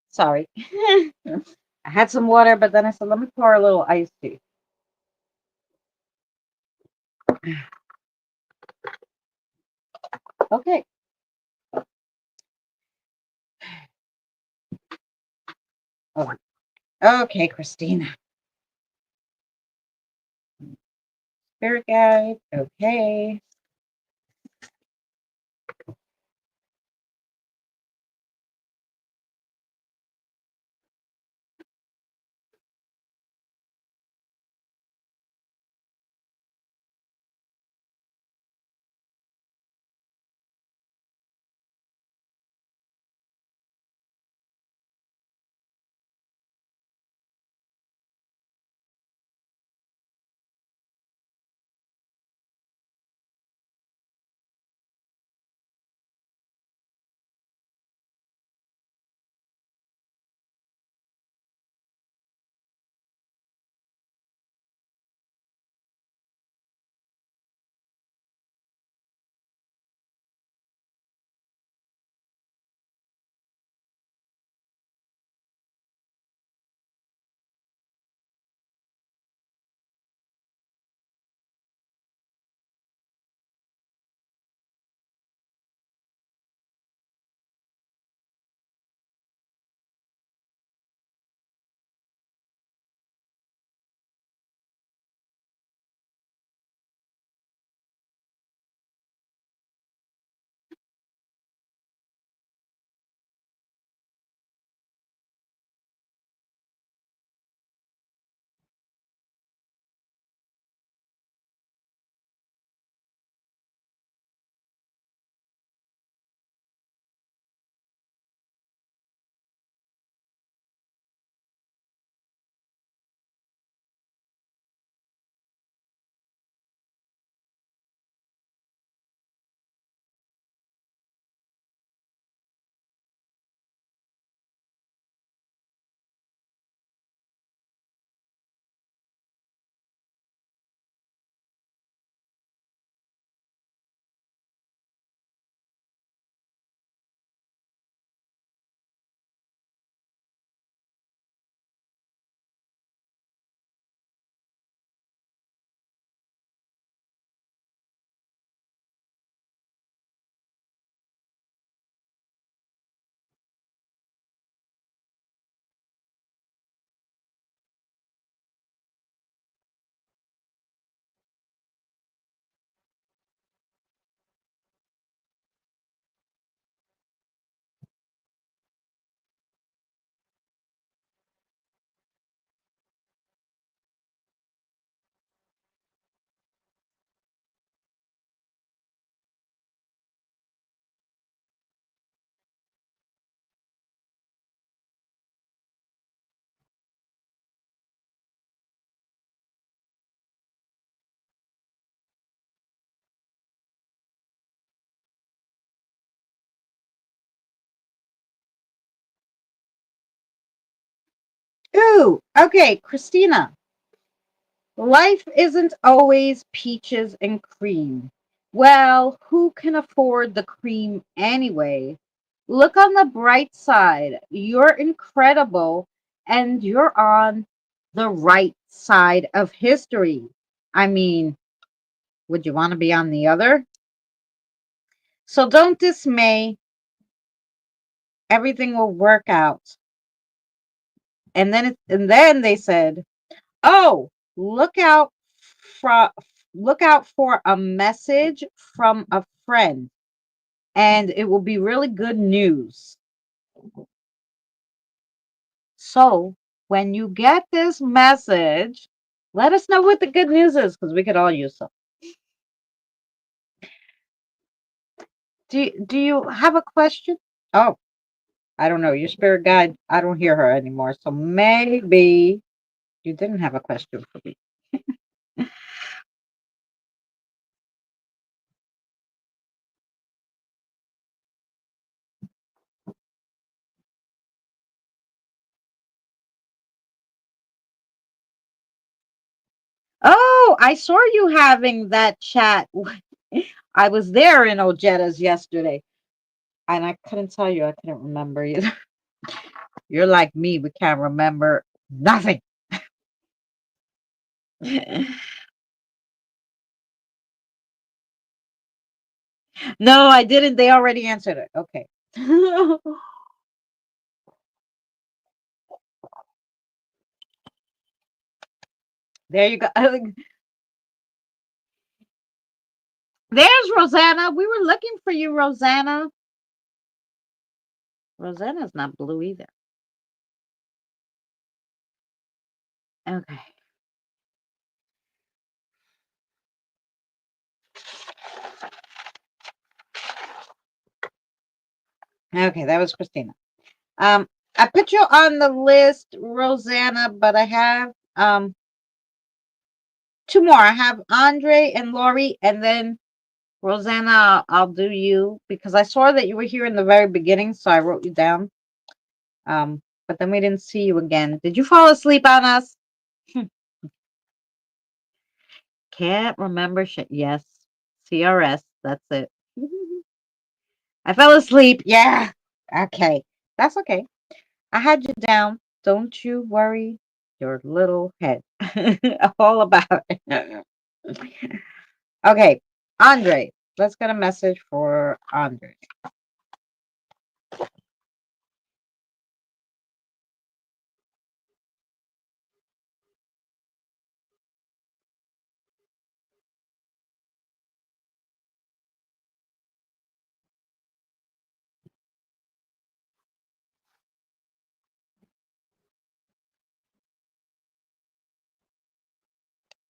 Sorry. I had some water, but then I said, let me pour a little ice tea. Okay. Oh, okay, Christina. Spirit guide. Okay. Cool. Okay, Christina. Life isn't always peaches and cream. Well, who can afford the cream anyway? Look on the bright side. You're incredible and you're on the right side of history. I mean, would you want to be on the other? So don't dismay. Everything will work out. And then they said, "Oh, for look out for a message from a friend, and it will be really good news." So when you get this message, let us know what the good news is because we could all use some. Do you have a question? Oh, I don't know. Your spirit guide, I don't hear her anymore. So maybe you didn't have a question for me. Oh, I saw you having that chat. I was there in Ojetta's yesterday, and I couldn't tell you. I couldn't remember either. You're like me. We can't remember nothing. No, I didn't. They already answered it. Okay. There you go. There's Rosanna. We were looking for you, Rosanna. Rosanna's not blue either. Okay. Okay, that was Christina. Um, I put you on the list, Rosanna, but I have two more. I have Andre and Lori, and then Rosanna, I'll do you because I saw that you were here in the very beginning, so I wrote you down. But then we didn't see you again. Did you fall asleep on us? Can't remember shit. Yes, CRS. That's it. I fell asleep. Yeah. Okay. That's okay. I had you down. Don't you worry your little head. All about it. Okay. Andre. Let's get a message for Andre.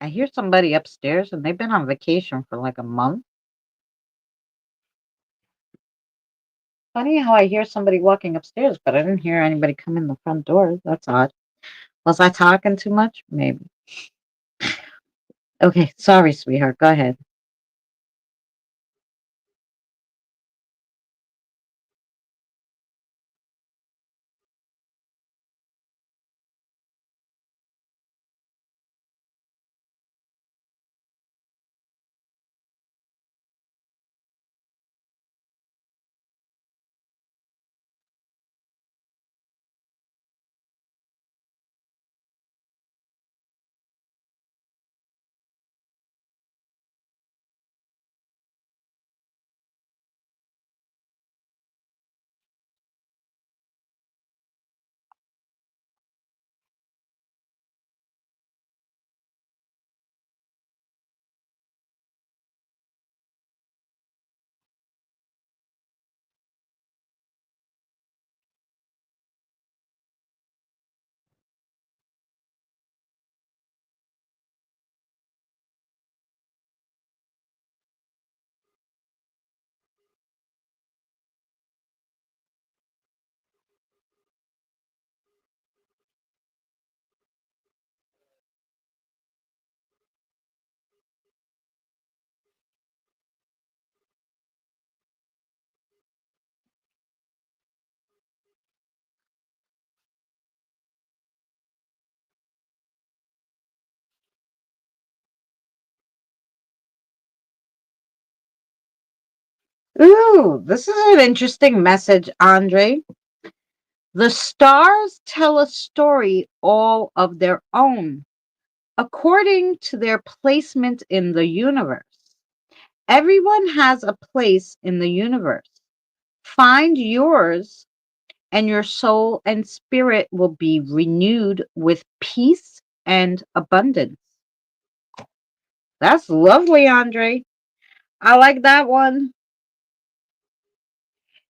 I hear somebody upstairs and they've been on vacation for like a month. Funny how I hear somebody walking upstairs, but I didn't hear anybody come in the front door. That's odd. Was I talking too much? Maybe. Okay, sorry, sweetheart. Go ahead. Ooh, this is an interesting message, Andre. The stars tell a story all of their own, according to their placement in the universe. Everyone has a place in the universe. Find yours, and your soul and spirit will be renewed with peace and abundance. That's lovely, Andre. I like that one.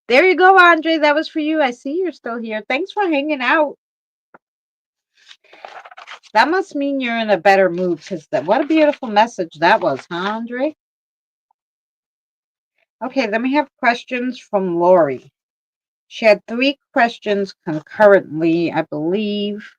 There you go, Andre. That was for you. I see you're still here. Thanks for hanging out. That must mean you're in a better mood because what a beautiful message that was, huh, Andre? Okay, then we have questions from Lori. She had 3 questions concurrently, I believe.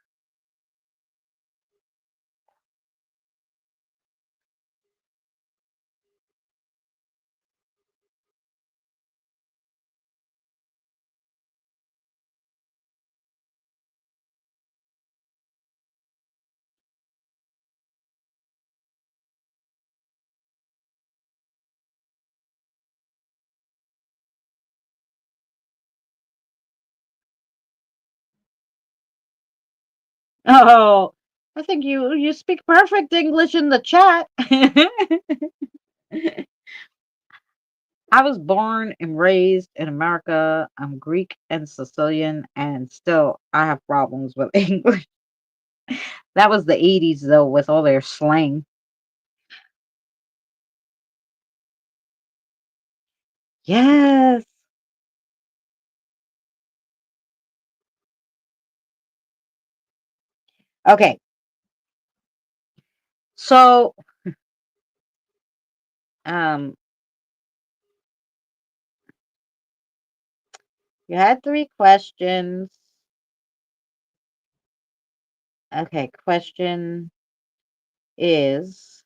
Oh, I think you speak perfect English in the chat. I was born and raised in America. I'm Greek and Sicilian, and still I have problems with English. That was the 80s, though, with all their slang. Yes. Okay. So, um, you had 3 questions. Okay, question is,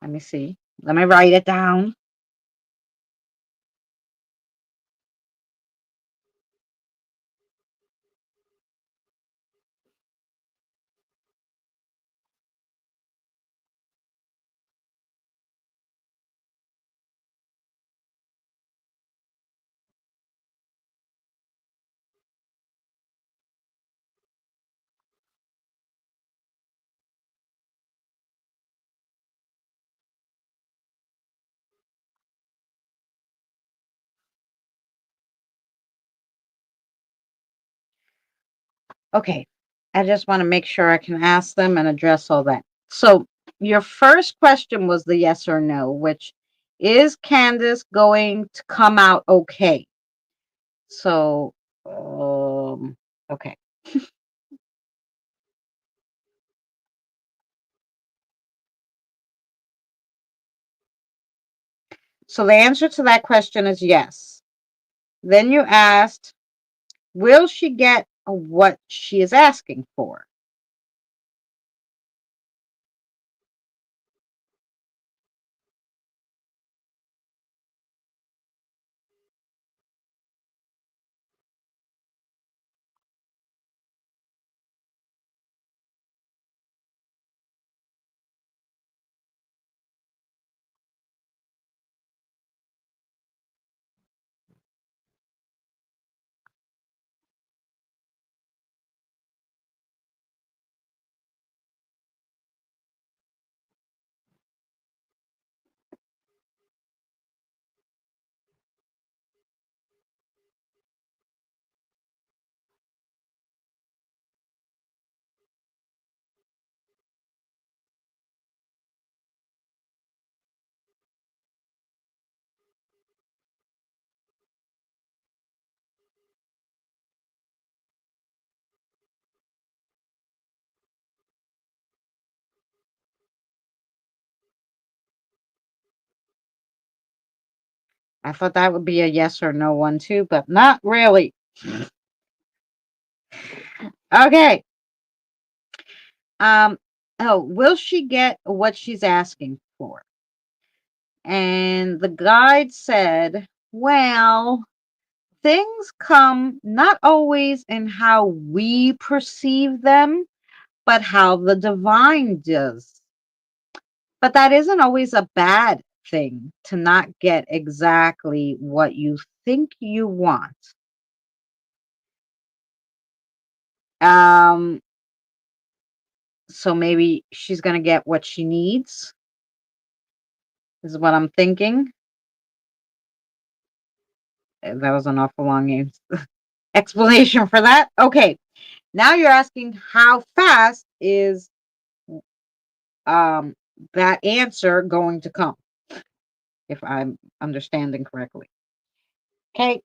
let me see. Let me write it down. Okay. I just want to make sure I can ask them and address all that. So, your first question was the yes or no, which is Candace going to come out okay? So, okay. So, the answer to that question is yes. Then you asked, will she get what she is asking for? I thought that would be a yes or no one too, but not really. Okay. Um, oh, will she get what she's asking for? And the guide said, well, things come not always in how we perceive them, but how the divine does. But that isn't always a bad thing to not get exactly what you think you want. Um, so maybe she's gonna get what she needs, is what I'm thinking. That was an awful long explanation for that. Okay, now you're asking how fast is um that answer going to come, if I'm understanding correctly. Okay.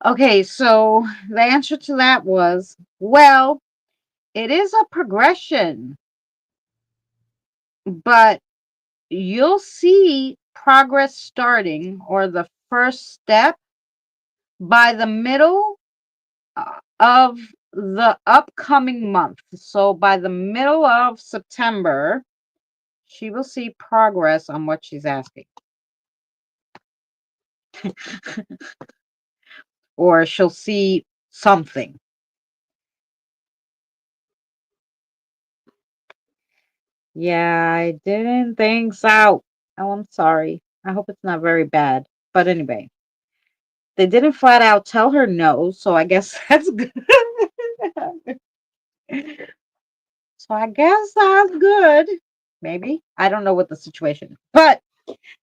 Okay, so the answer to that was, well, it is a progression, but you'll see progress starting, or the first step, by the middle of the upcoming month. So by the middle of September, she will see progress on what she's asking, or she'll see something. Yeah, I didn't think so. Oh, I'm sorry. I hope it's not very bad. But anyway, they didn't flat out tell her no, so I guess that's good. So I guess that's good. Maybe. I don't know what the situation. But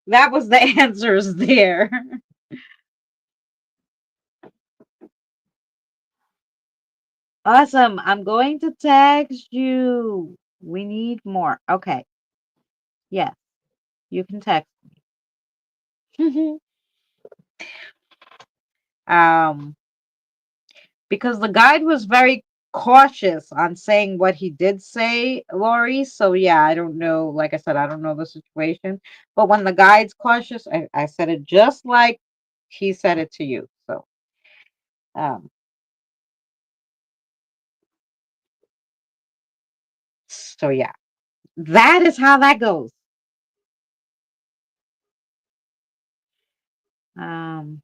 that was the answers there. Awesome. I'm going to text you. We need more. Okay. Yes, you can text me. um because the guide was very cautious on saying what he did say, Lori. So yeah, I don't know. Like I said, I don't know the situation. But when the guide's cautious, I said it just like he said it to you. Um, so yeah, that is how that goes. Um,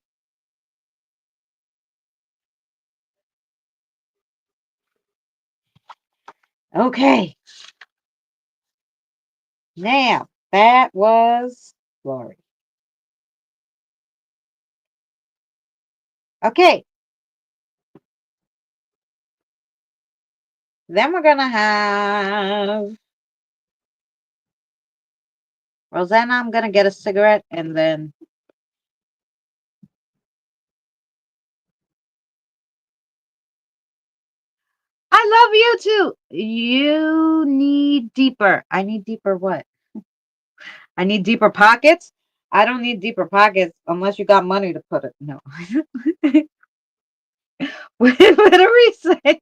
okay. Now that was Lori. Okay. Then we're gonna have Rosanna. I'm gonna get a cigarette and then I love you too. You need deeper. I need deeper what? I need deeper pockets? I don't need deeper pockets unless you got money to put it. No. What are we saying?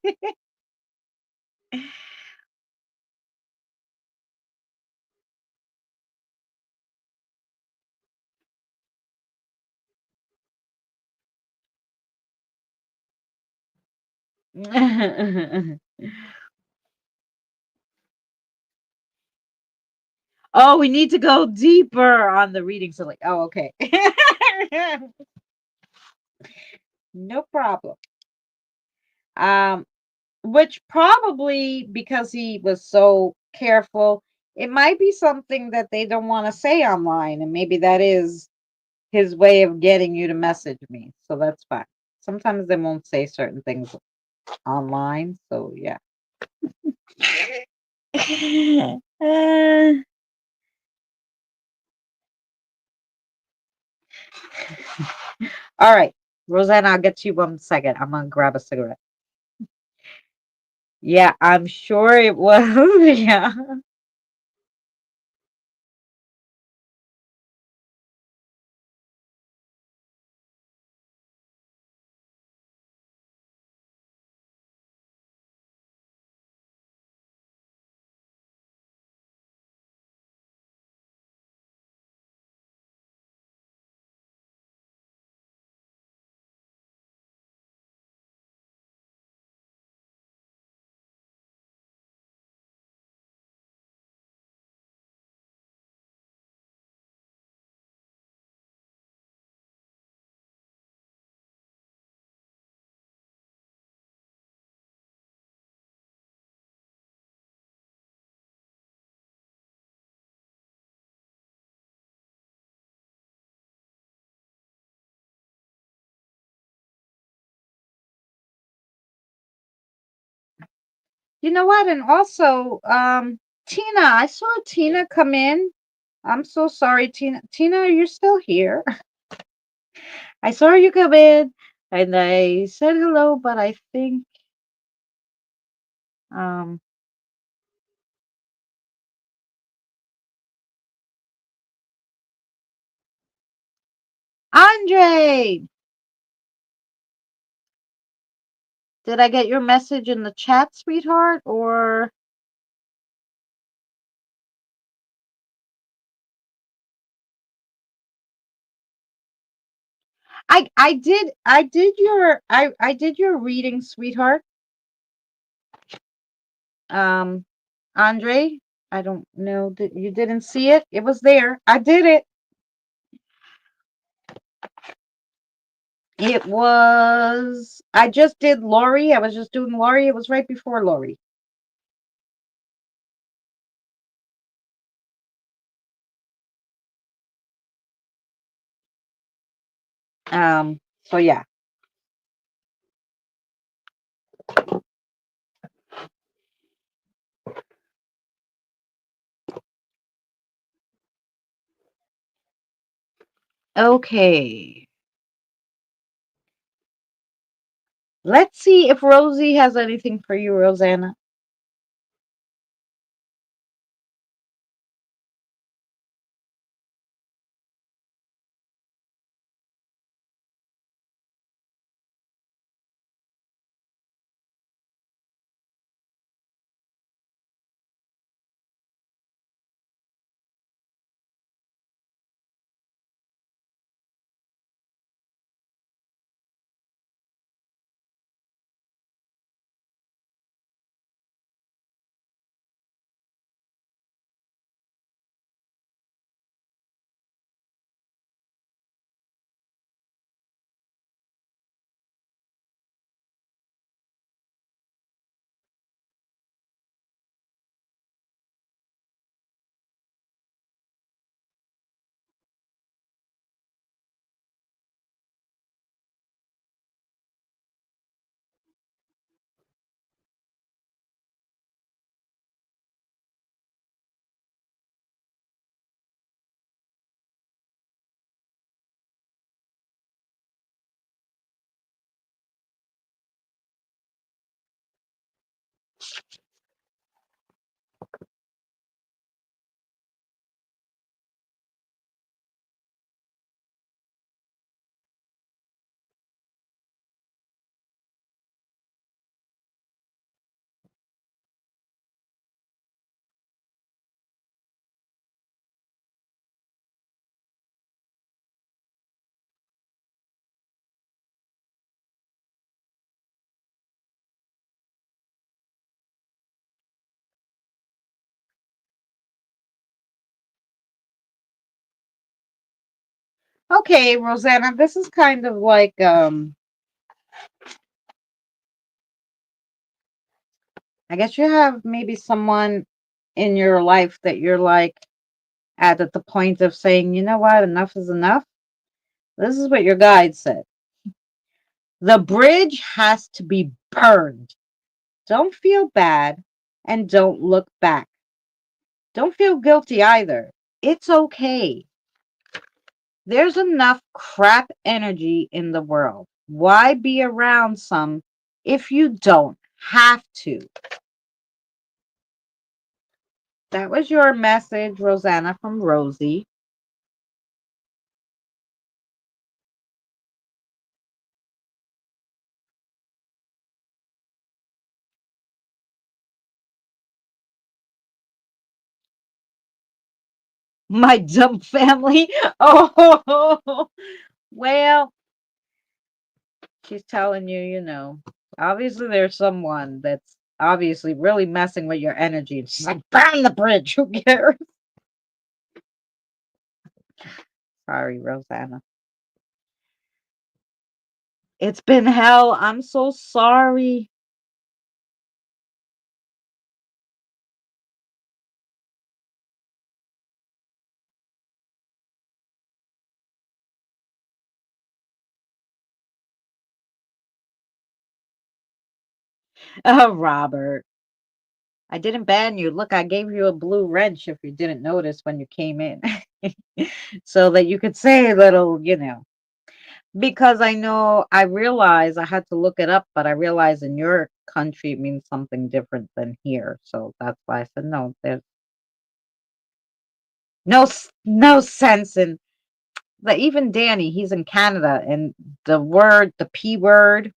Oh, we need to go deeper on the reading. So like, oh, okay. No problem. Um, which probably because he was so careful, it might be something that they don't want to say online, and maybe that is his way of getting you to message me. So that's fine. Sometimes they won't say certain things online. So yeah. Uh, all right. Rosanna, I'll get to you 1 second. I'm gonna grab a cigarette. Yeah, I'm sure it was. Yeah. You know what? And also, Tina, I saw Tina come in. I'm so sorry, Tina. Tina, are you still here? I saw you come in and I said hello, but I think um Andre, did I get your message in the chat, sweetheart? Or I did your reading, sweetheart. Um Andre, I don't know that you didn't see it. It was there. I did it. It was I just did Lori. I was just doing Lori. It was right before Lori. So yeah. Okay. Let's see if Rosie has anything for you, Rosanna. Okay, Rosanna, this is kind of like I guess you have maybe someone in your life that you're like at the point of saying, you know what, enough is enough. This is what your guide said. The bridge has to be burned. Don't feel bad and don't look back. Don't feel guilty either. It's okay. There's enough crap energy in the world. Why be around some if you don't have to? That was your message, Rosanna, from Rosie. My dumb family. Oh, well, she's telling you, obviously there's someone that's obviously really messing with your energy. And she's like, burn the bridge. Who cares? Sorry, Rosanna. It's been hell. I'm so sorry. Robert. I didn't ban you. Look, I gave you a blue wrench if you didn't notice when you came in. So that you could say a little, because I realized I had to look it up, but I realized in your country it means something different than here. So that's why I said no, there's no sense in that. Even Danny, he's in Canada, and the P word,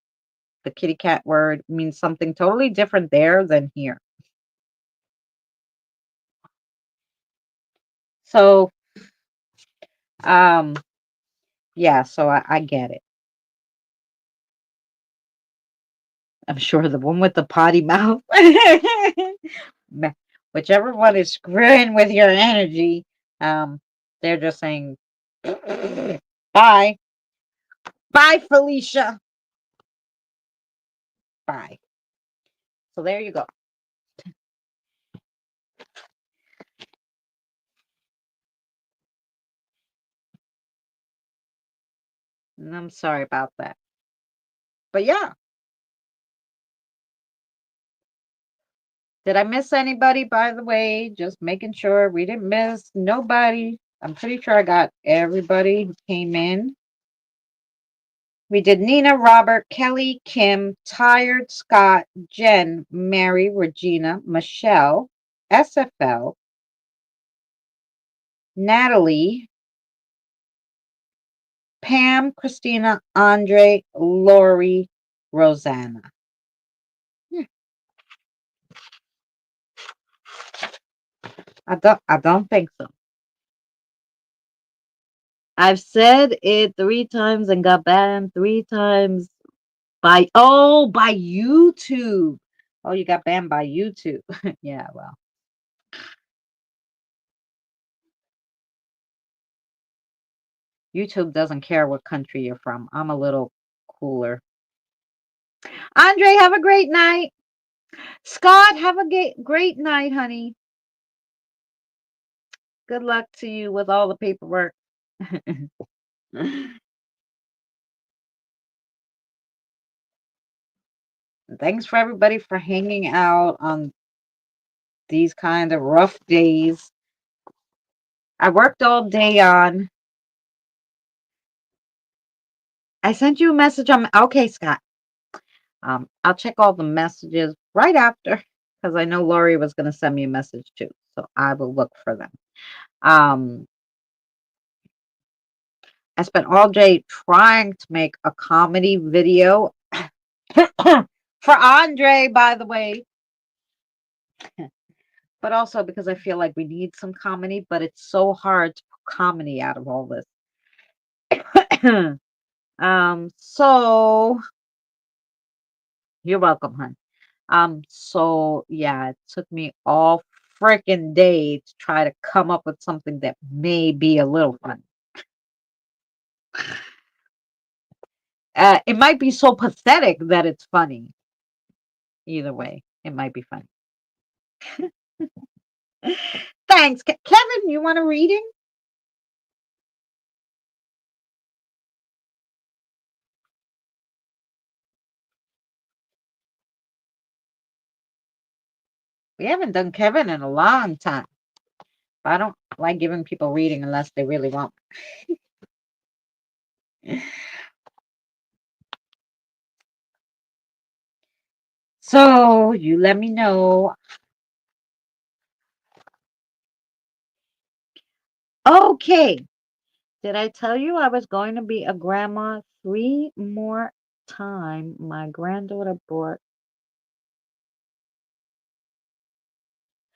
the kitty cat word means something totally different there than here. So, um, yeah, so I get it. I'm sure the one with the potty mouth, whichever one is screwing with your energy, they're just saying, bye, bye, Felicia, bye. So there you go. And I'm sorry about that. But yeah, did I miss anybody, by the way? Just making sure we didn't miss nobody. I'm pretty sure I got everybody who came in. We did Nina, Robert, Kelly, Kim, Tired, Scott, Jen, Mary, Regina, Michelle, SFL, Natalie, Pam, Christina, Andre, Lori, Rosanna. Hmm, I don't think so. I've said it 3 times and got banned 3 times by YouTube. Oh, you got banned by YouTube. Yeah, well. YouTube doesn't care what country you're from. I'm a little cooler. Andre, have a great night. Scott, have a great night, honey. Good luck to you with all the paperwork. Thanks for everybody for hanging out on these kind of rough days. I worked all day on. I sent you a message on. Okay, Scott. I'll check all the messages right after because I know Lori was going to send me a message too. So I will look for them. Um, I spent all day trying to make a comedy video for Andre, by the way, but also because I feel like we need some comedy, but it's so hard to put comedy out of all this. So you're welcome, hon. So yeah, it took me all freaking day to try to come up with something that may be a little fun. It might be so pathetic that it's funny. Either way, it might be funny. Thanks, Kevin. You want a reading? We haven't done Kevin in a long time. But I don't like giving people reading unless they really want. So you let me know. Okay. Did I tell you I was going to be a grandma 3 more times? My granddaughter brought.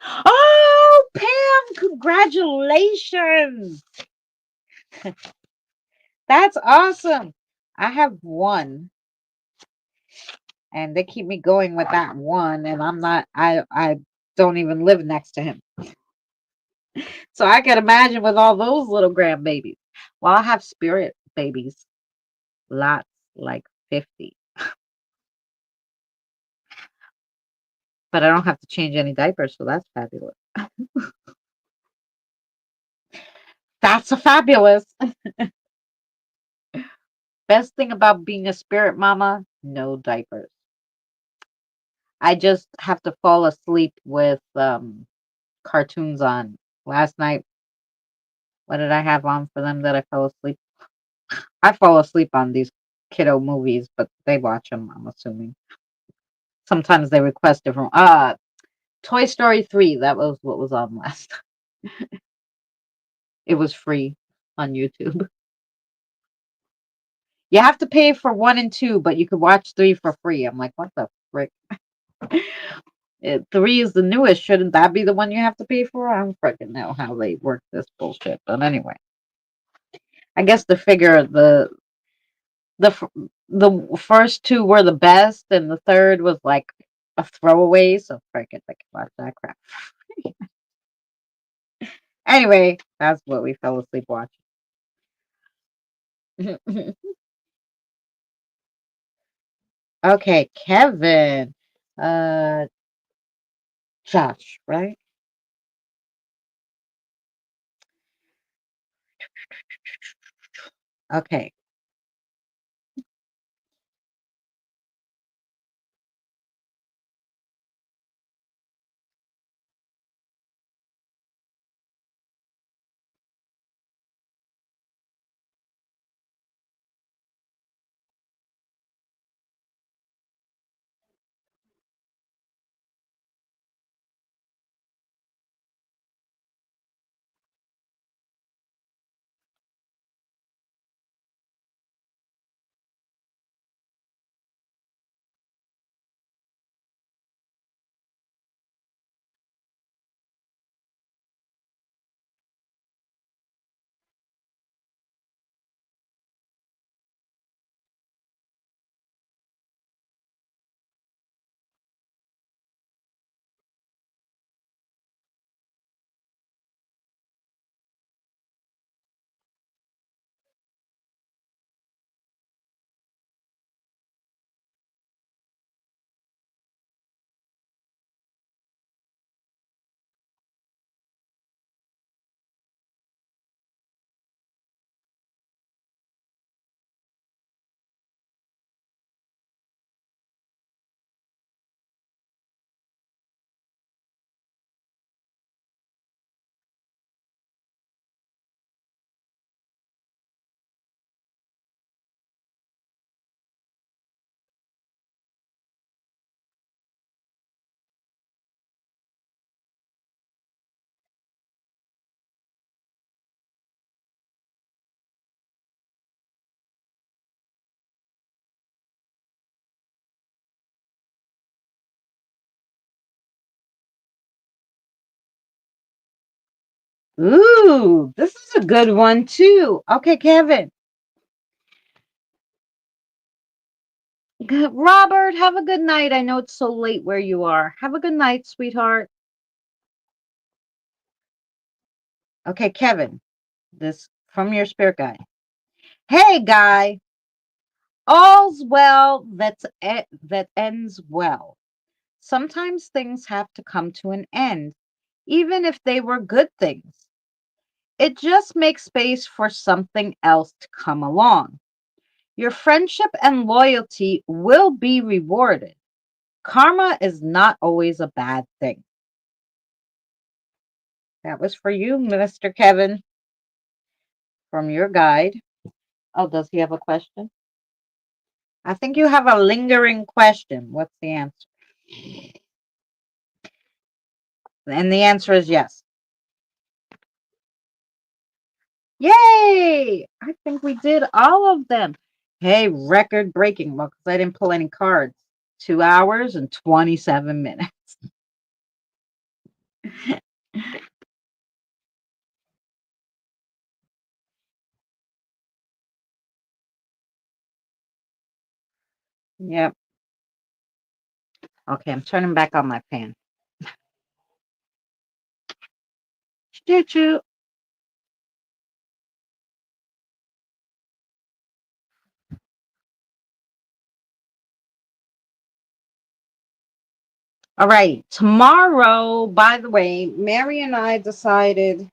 Oh, Pam! Congratulations! That's awesome. I have one, and they keep me going with that one, and I'm not. I don't even live next to him, so I can imagine with all those little grandbabies. Well, I have spirit babies, lots, like 50. But I don't have to change any diapers, so that's fabulous. That's a fabulous. Best thing about being a spirit mama, no diapers. I just have to fall asleep with cartoons on. Last night, what did I have on for them that I fell asleep? I fall asleep on these kiddo movies, but they watch them, I'm assuming. Sometimes they request different. Toy Story 3, that was what was on last. It was free on YouTube. You have to pay for 1 and 2, but you could watch 3 for free. I'm like, what the frick? 3 is the newest. Shouldn't that be the one you have to pay for? I don't freaking know how they work this bullshit. But anyway, I guess the figure the f- the first 2 were the best, and the third was like a throwaway. So frick it, I can watch that crap. Anyway, that's what we fell asleep watching. Okay, Kevin. Uh, Josh, right? Okay. Ooh, this is a good one too. Okay, Kevin. Robert, have a good night. I know it's so late where you are. Have a good night, sweetheart. Okay, Kevin. This from your spirit guide. Hey, guy. All's well that ends well. Sometimes things have to come to an end, even if they were good things. It just makes space for something else to come along. Your friendship and loyalty will be rewarded. Karma is not always a bad thing. That was for you, Mr. Kevin, from your guide. Oh, does he have a question? I think you have a lingering question. What's the answer? And the answer is yes. Yay! I think we did all of them. Hey, record breaking. Well, because I didn't pull any cards. 2 hours and 27 minutes. Yep. Okay, I'm turning back on my fan. Choo choo. All right. Tomorrow, by the way, Mary and I decided.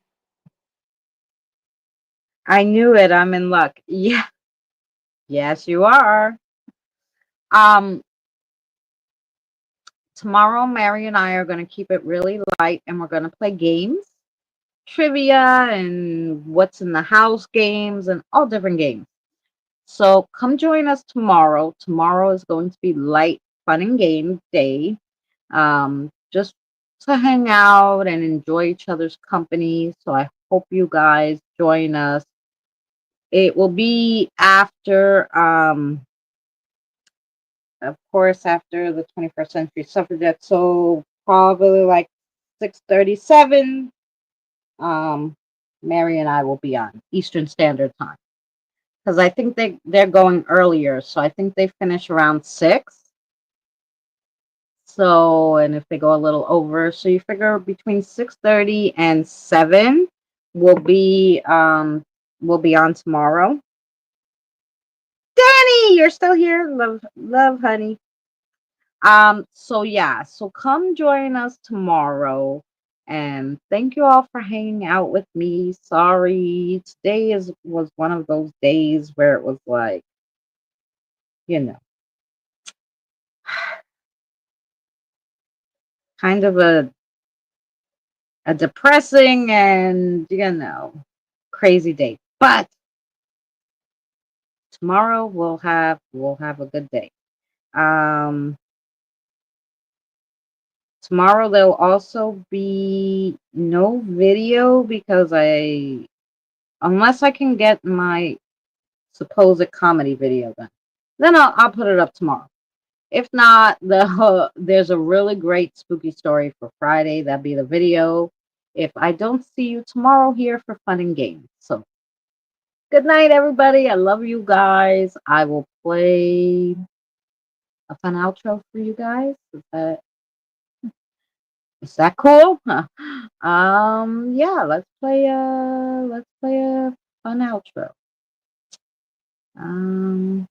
I knew it. I'm in luck. Yeah. Yes, you are. Um, tomorrow, Mary and I are going to keep it really light and we're going to play games, trivia, and what's in the house games, and all different games. So come join us tomorrow. Tomorrow is going to be light, fun, and game day. Just to hang out and enjoy each other's company. So I hope you guys join us. It will be after, of course, after the 21st century suffragette. So probably like 6:37. Mary and I will be on Eastern Standard Time because I think they're going earlier. So I think they finish around 6. So, and if they go a little over, so you figure between 6:30 and 7 will be on tomorrow. Danny, you're still here. Love, honey. So yeah, so come join us tomorrow. And thank you all for hanging out with me. Sorry, today was one of those days where it was like, you know, kind of a depressing and, crazy day. But tomorrow we'll have a good day. Um, Tomorrow there'll also be no video because unless I can get my supposed comedy video done, then I'll put it up tomorrow. If not, there's a really great spooky story for Friday. That'll be the video. If I don't see you tomorrow here for fun and games. So good night, everybody. I love you guys. I will play a fun outro for you guys. Is that cool? Yeah, let's play a fun outro. Um,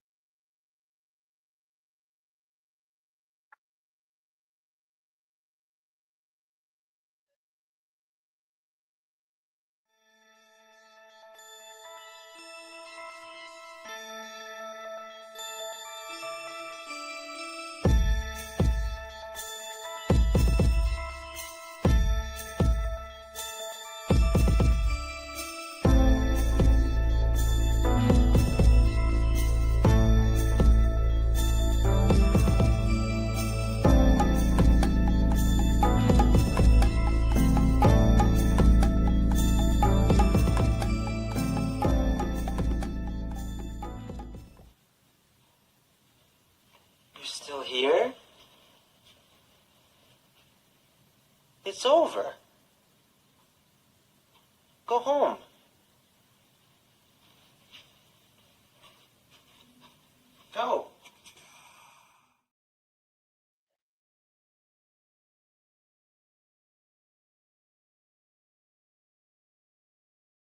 You're still here? It's over. Go home.